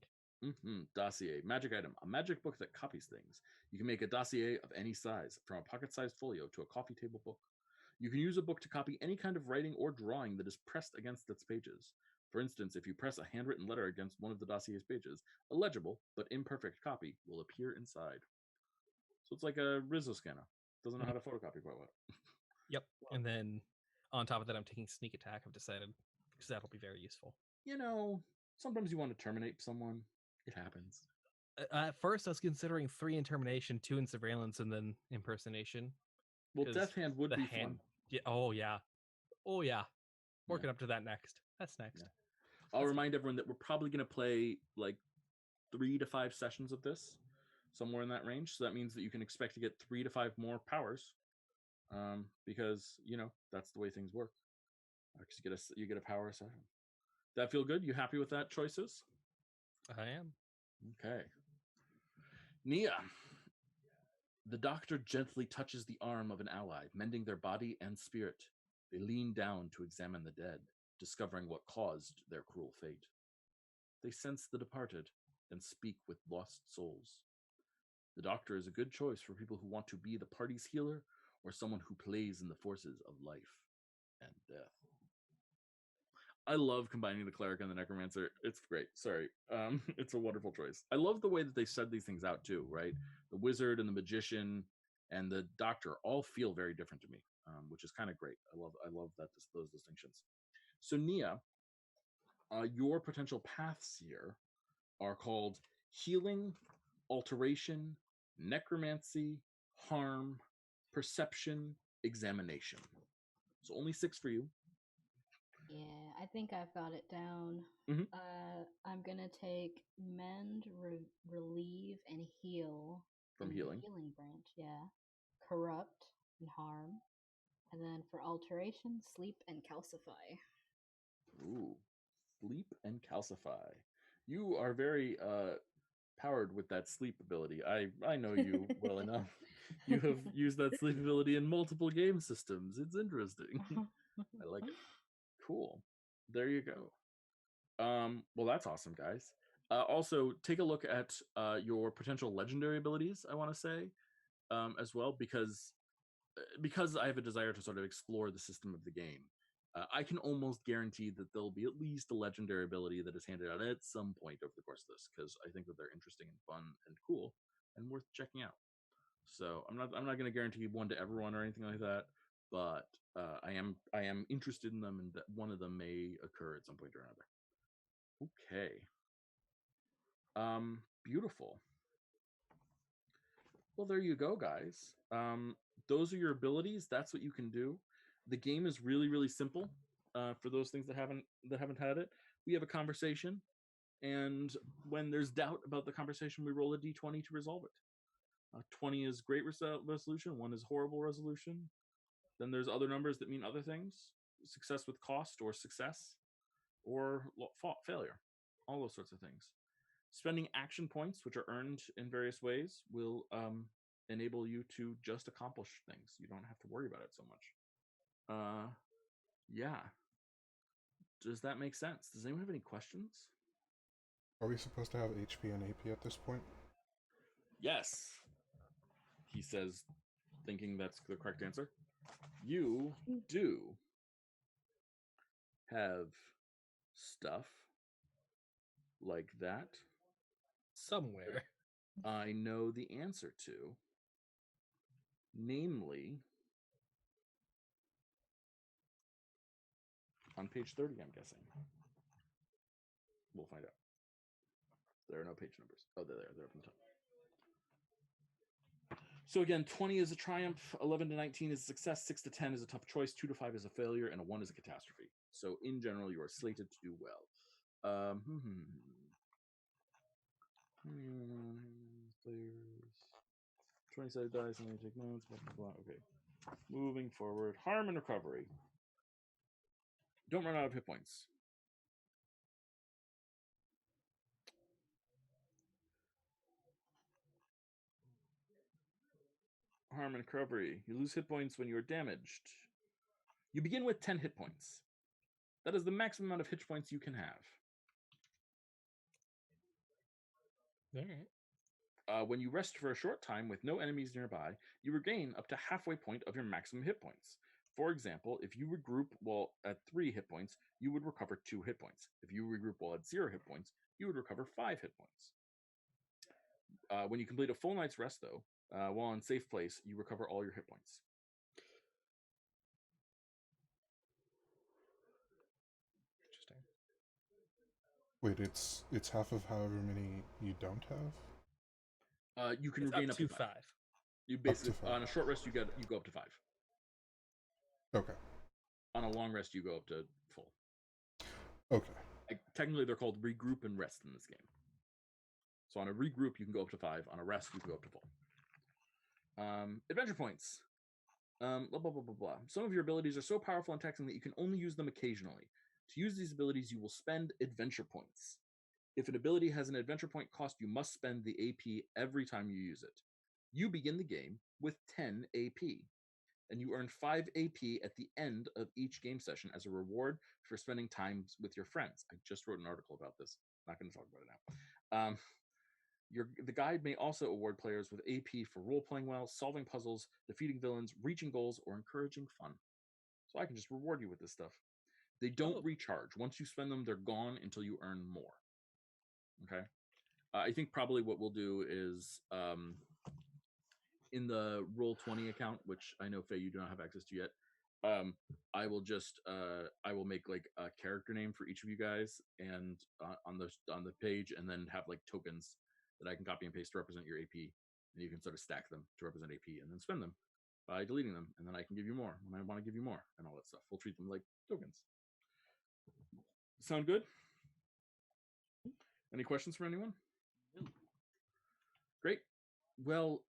Dossier. Magic item. A magic book that copies things. You can make a dossier of any size, from a pocket-sized folio to a coffee table book. You can use a book to copy any kind of writing or drawing that is pressed against its pages. For instance, if you press a handwritten letter against one of the dossier's pages, a legible but imperfect copy will appear inside. So it's like a Rizzo scanner. Doesn't know how to photocopy quite well. Yep. And then on top of that, I'm taking sneak attack, I've decided, because that'll be very useful. You know, sometimes you want to terminate someone. It happens. At first, I was considering 3 in termination, 2 in surveillance, and then impersonation. Well, Death Hand would be fun. Yeah. Oh, yeah. Working up to that next. That's next. Yeah. I'll remind everyone that we're probably going to play like 3 to 5 sessions of this, somewhere in that range. So that means that you can expect to get 3 to 5 more powers because that's the way things work. Because you get a power session. That feel good? You happy with that choices? I am. Okay. Nia. The doctor gently touches the arm of an ally, mending their body and spirit. They lean down to examine the dead, discovering what caused their cruel fate. They sense the departed and speak with lost souls. The doctor is a good choice for people who want to be the party's healer or someone who plays in the forces of life and death. I love combining the cleric and the necromancer. It's great. Sorry. It's a wonderful choice. I love the way that they said these things out too, right? The wizard and the magician and the doctor all feel very different to me, which is kind of great. I love that those distinctions. So Nia, your potential paths here are called healing, alteration, necromancy, harm, perception, examination. So only 6 for you. Yeah, I think I've got it down. Mhm. I'm gonna take mend, relieve, and heal From in healing. the healing branch. Yeah, corrupt and harm, and then for alteration, sleep and calcify. Ooh, sleep and calcify. You are very powered with that sleep ability. I know you well enough. You have used that sleep ability in multiple game systems. It's interesting. I like it. Cool. There you go. Well, that's awesome, guys. Also, take a look at your potential legendary abilities, I want to say, as well, because I have a desire to sort of explore the system of the game. I can almost guarantee that there'll be at least a legendary ability that is handed out at some point over the course of this, because I think that they're interesting and fun and cool and worth checking out. So I'm not going to guarantee one to everyone or anything like that, but I am interested in them, and that one of them may occur at some point or another. Okay. Beautiful. Well, there you go, guys. Those are your abilities. That's what you can do. The game is really, really simple. For those things that haven't had it, we have a conversation, and when there's doubt about the conversation, we roll a d20 to resolve it. 20 is great resolution. 1 is horrible resolution. Then there's other numbers that mean other things: success with cost, or success, or failure. All those sorts of things. Spending action points, which are earned in various ways, will enable you to just accomplish things. You don't have to worry about it so much. Yeah. Does that make sense? Does anyone have any questions? Are we supposed to have HP and AP at this point? Yes. He says, thinking that's the correct answer. You do have stuff like that. Somewhere. I know the answer to. Namely, on page 30, I'm guessing. We'll find out. There are no page numbers. Oh, they're there. They're up on the top. So again, 20 is a triumph, 11 to 19 is a success, 6 to 10 is a tough choice, 2 to 5 is a failure, and a 1 is a catastrophe. So in general, you are slated to do well. Players. 20-sided dice, and they take notes, blah, blah, blah. Okay. Moving forward. Harm and recovery. Don't run out of hit points. Harm and recovery. You lose hit points when you are damaged. You begin with 10 hit points. That is the maximum amount of hit points you can have. All right. When you rest for a short time with no enemies nearby, you regain up to halfway point of your maximum hit points. For example, if you regroup while at 3 hit points, you would recover 2 hit points. If you regroup while at 0 hit points, you would recover 5 hit points. When you complete a full night's rest, though, while in safe place, you recover all your hit points. Interesting. Wait, it's half of however many you don't have? You can It's regain up to 5. You basically, 5. on a short rest, you go up to 5. Okay. On a long rest, you go up to full. Okay. Technically, they're called regroup and rest in this game. So on a regroup, you can go up to 5. On a rest, you can go up to full. Adventure points. Blah, blah, blah, blah, blah. Some of your abilities are so powerful and taxing that you can only use them occasionally. To use these abilities, you will spend adventure points. If an ability has an adventure point cost, you must spend the AP every time you use it. You begin the game with 10 AP, and you earn 5 AP at the end of each game session as a reward for spending time with your friends. I just wrote an article about this. Not going to talk about it now. The guide may also award players with AP for role-playing well, solving puzzles, defeating villains, reaching goals, or encouraging fun. So I can just reward you with this stuff. They don't recharge. Once you spend them, they're gone until you earn more. Okay? I think probably what we'll do is in the Roll20 account, which I know, Faye, you do not have access to yet, I will make like a character name for each of you guys and on the page, and then have like tokens that I can copy and paste to represent your AP, and you can sort of stack them to represent AP and then spend them by deleting them, and then I can give you more when I want to give you more and all that stuff. We'll treat them like tokens. Sound good? Any questions from anyone? Great. Well,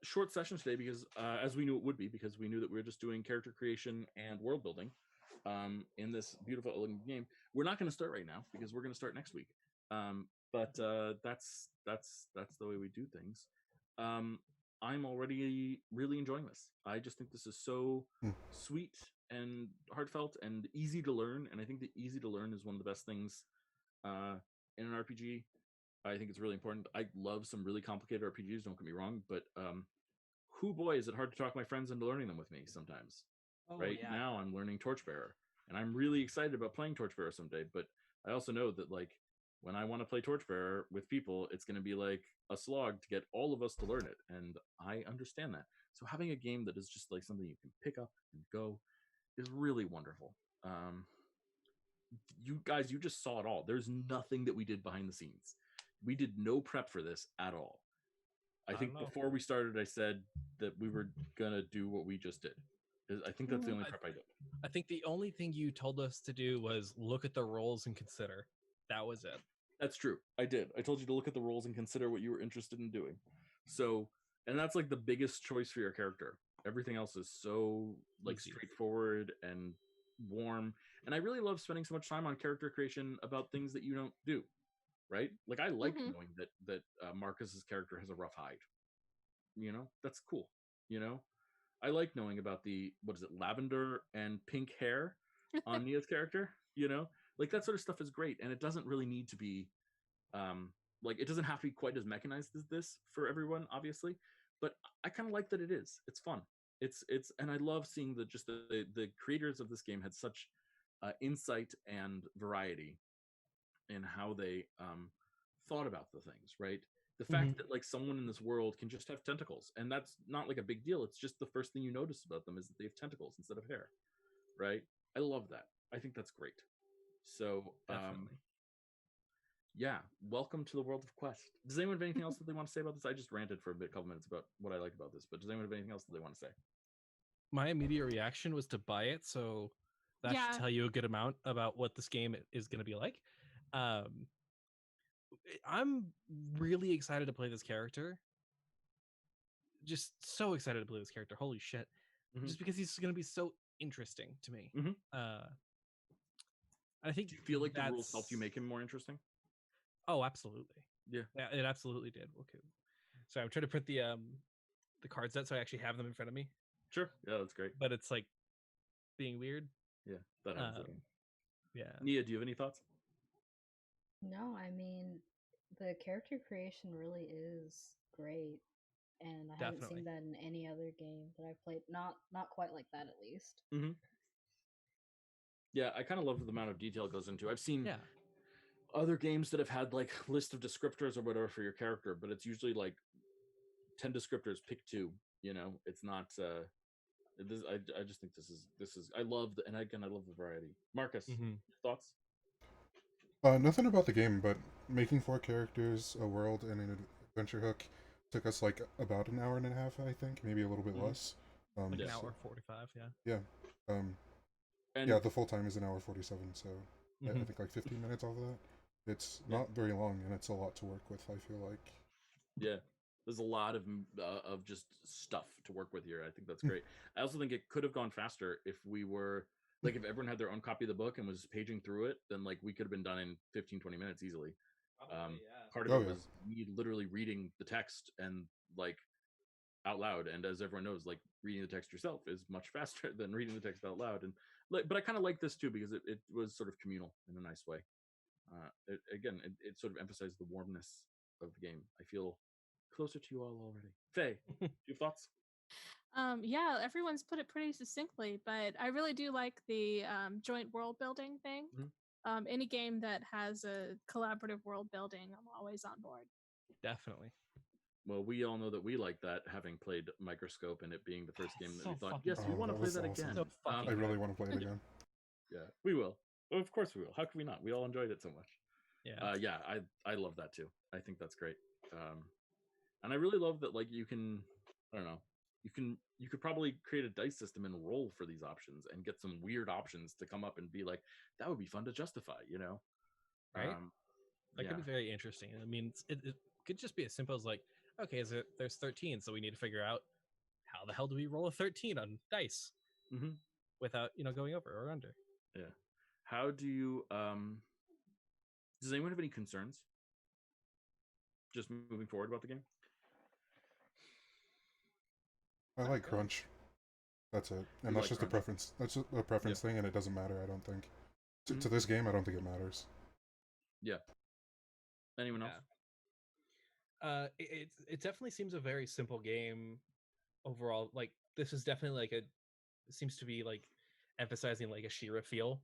short session today because as we knew it would be, because we knew that we were just doing character creation and world building in this beautiful game. We're not going to start right now because we're going to start next week. But that's the way we do things. I'm already really enjoying this. I just think this is so sweet and heartfelt and easy to learn. And I think that easy to learn is one of the best things in an RPG. I think it's really important. I love some really complicated RPGs, don't get me wrong, but boy, is it hard to talk my friends into learning them with me sometimes. Now I'm learning Torchbearer, and I'm really excited about playing Torchbearer someday, but I also know that like when I want to play Torchbearer with people, it's going to be like a slog to get all of us to learn it, and I understand that. So having a game that is just like something you can pick up and go is really wonderful. You guys, you just saw it all. There's nothing that we did behind the scenes. We did no prep for this at all. I think before we started, I said that we were going to do what we just did. I think that's the only prep I did. I think the only thing you told us to do was look at the roles and consider. That was it. That's true. I did. I told you to look at the roles and consider what you were interested in doing. So, and that's like the biggest choice for your character. Everything else is so like straightforward and warm. And I really love spending so much time on character creation about things that you don't do. Right? Like I like knowing that Marcus's character has a rough hide. You know, that's cool. You know, I like knowing about the lavender and pink hair on Nia's character. You know, like that sort of stuff is great, and it doesn't really need to be like it doesn't have to be quite as mechanized as this for everyone, obviously. But I kind of like that it is. It's fun. It's and I love seeing the creators of this game had such insight and variety in how they thought about the things, right? The fact that like someone in this world can just have tentacles, and that's not like a big deal. It's just the first thing you notice about them is that they have tentacles instead of hair, right? I love that. I think that's great. So, yeah, welcome to the world of Quest. Does anyone have anything else that they want to say about this? I just ranted for a couple minutes about what I like about this, but does anyone have anything else that they want to say? My immediate reaction was to buy it, so that should tell you a good amount about what this game is going to be like. I'm really excited to play this character. Just so excited to play this character. Holy shit. Just because he's going to be so interesting to me. I think do you feel like the rules helped you make him more interesting? Oh, absolutely. Yeah, it absolutely did. Okay. So I'm trying to put the cards out so I actually have them in front of me. Sure. Yeah, that's great. But it's like being weird. Yeah, that happens. Yeah. Nia, do you have any thoughts? No, I mean, the character creation really is great, and I haven't seen that in any other game that I've played. Not quite like that, at least. Yeah, I kind of love the amount of detail it goes into. I've seen other games that have had like list of descriptors or whatever for your character, but it's usually like 10 descriptors, pick 2. You know, it's not. I just think this is. I love and again I love the variety. Marcus, thoughts? Nothing about the game, but making 4 characters, a world, and an adventure hook took us like about an hour and a half, I think, maybe a little bit less. Like an hour 45, yeah. Yeah, the full time is an hour 47, so I think like 15 minutes off of that. It's not very long, and it's a lot to work with, I feel like. Yeah. There's a lot of just stuff to work with here. I think that's great. I also think it could have gone faster if we were like if everyone had their own copy of the book and was paging through it, then like we could have been done in 15-20 minutes easily. Part of it was me literally reading the text and like out loud, and as everyone knows, like reading the text yourself is much faster than reading the text out loud. And but I kind of like this too because it was sort of communal in a nice way. It sort of emphasized the warmness of the game. I feel closer to you all already. Faye, do you have thoughts? Yeah, everyone's put it pretty succinctly, but I really do like the joint world building thing. Any game that has a collaborative world building, I'm always on board. Definitely. Well, we all know that we like that, having played Microscope and it being the first game that we thought, yes, we want to play that again. So I really want to play it again. Yeah, we will. Well, of course we will. How could we not? We all enjoyed it so much. Yeah. I love that too. I think that's great. And I really love that, like, you can, I don't know, you could probably create a dice system and roll for these options and get some weird options to come up and be like, that would be fun to justify, you know? Right. That could be very interesting. I mean, it could just be as simple as like, okay, there's 13, so we need to figure out how the hell do we roll a 13 on dice without going over or under. Yeah. How do you does anyone have any concerns just moving forward about the game? I like crunch. That's it, and that's just a preference. That's just a preference thing, and it doesn't matter. I don't think to this game. I don't think it matters. Yeah. Anyone else? It definitely seems a very simple game overall. Like this is definitely like it seems to be like emphasizing like a Shira feel.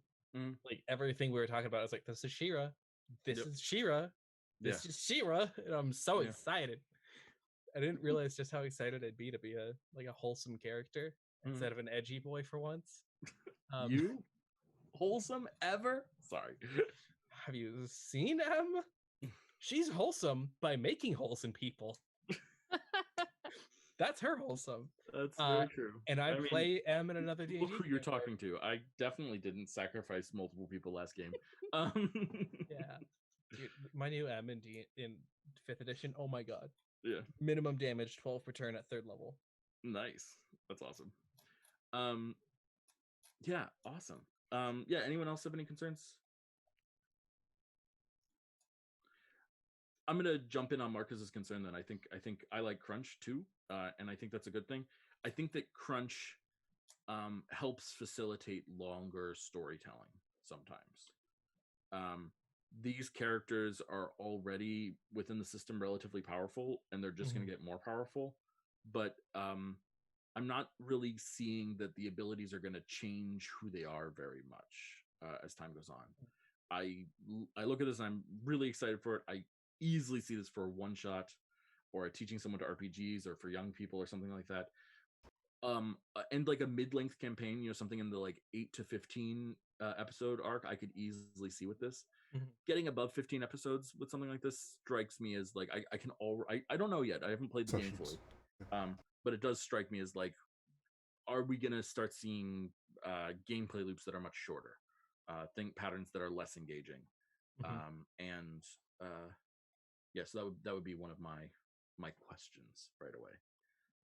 Like everything we were talking about is like, this is Shira, this is Shira, this is Shira, and I'm so excited. I didn't realize just how excited I'd be to be a wholesome character instead of an edgy boy for once. You wholesome ever? Sorry. Have you seen M? She's wholesome by making holes in people. That's her wholesome. That's very true. And I play M in another D&D. Look who you're talking to. I definitely didn't sacrifice multiple people last game. Yeah. Dude, my new M in 5th edition. Oh my god. Yeah. Minimum damage, 12 per turn at 3rd level. Nice. That's awesome. Yeah, awesome. Yeah, anyone else have any concerns? I'm gonna jump in on Marcus's concern then. I think I like crunch too, and I think that's a good thing. I think that crunch helps facilitate longer storytelling sometimes. These characters are already within the system relatively powerful, and they're just going to get more powerful. But I'm not really seeing that the abilities are going to change who they are very much as time goes on. I look at this and I'm really excited for it. I easily see this for a one shot or teaching someone to RPGs or for young people or something like that. And like a mid-length campaign, something in the like 8 to 15 episode arc, I could easily see with this. Getting above 15 episodes with something like this strikes me as like I don't know yet. I haven't played the game fully, but it does strike me as like, are we gonna start seeing gameplay loops that are much shorter, think patterns that are less engaging, so that would be one of my questions right away.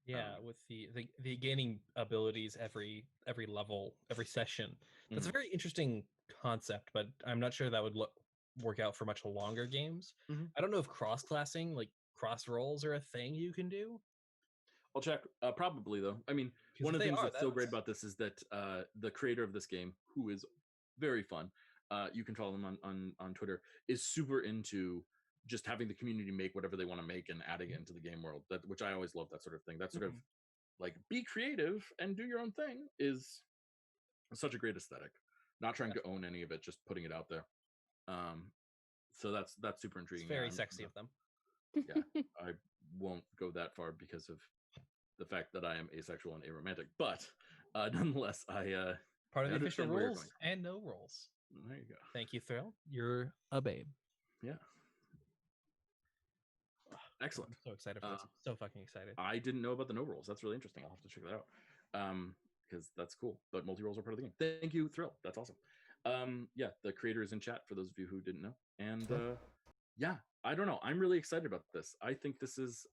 Yeah, with the gaining abilities every level, every session. That's a very interesting concept, but I'm not sure that would work out for much longer games. I don't know if cross-classing, like cross rolls, are a thing you can do. I'll check. Probably though. I mean, one of the things that's so great about this is that the creator of this game, who is very fun, you can follow him on Twitter, is super into just having the community make whatever they want to make and adding it into the game world. Which I always love that sort of thing. That sort of like be creative and do your own thing is such a great aesthetic. Not trying to own any of it, just putting it out there. So that's super intriguing. It's very sexy of them. Yeah, I won't go that far because of the fact that I am asexual and aromantic, but nonetheless, part of the official rules and no rules. There you go. Thank you, Thrill. You're a babe. Yeah. Excellent. I'm so excited for this. So fucking excited. I didn't know about the no rolls. That's really interesting. I'll have to check that out. Because that's cool. But multi-rolls are part of the game. Thank you, Thrill. That's awesome. Yeah, the creator is in chat for those of you who didn't know. And yeah, I don't know. I'm really excited about this. I think this is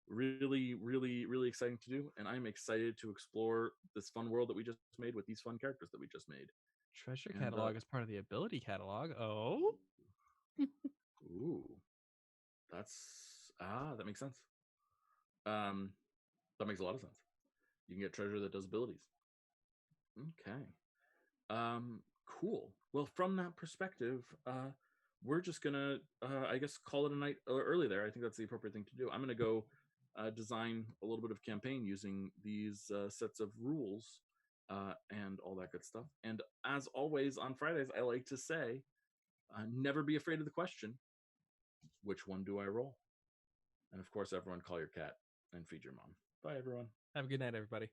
really, really, really exciting to do, and I'm excited to explore this fun world that we just made with these fun characters that we just made. Treasure And, catalog is part of the ability catalog. Oh, ooh, that makes sense. That makes a lot of sense. You can get treasure that does abilities. Okay. Cool. Well, from that perspective, we're just gonna, I guess, call it a night early there. I think that's the appropriate thing to do. I'm gonna go design a little bit of campaign using these sets of rules and all that good stuff. And as always on Fridays, I like to say, never be afraid of the question, which one do I roll? And of course, everyone call your cat and feed your mom. Bye, everyone. have a good night, everybody.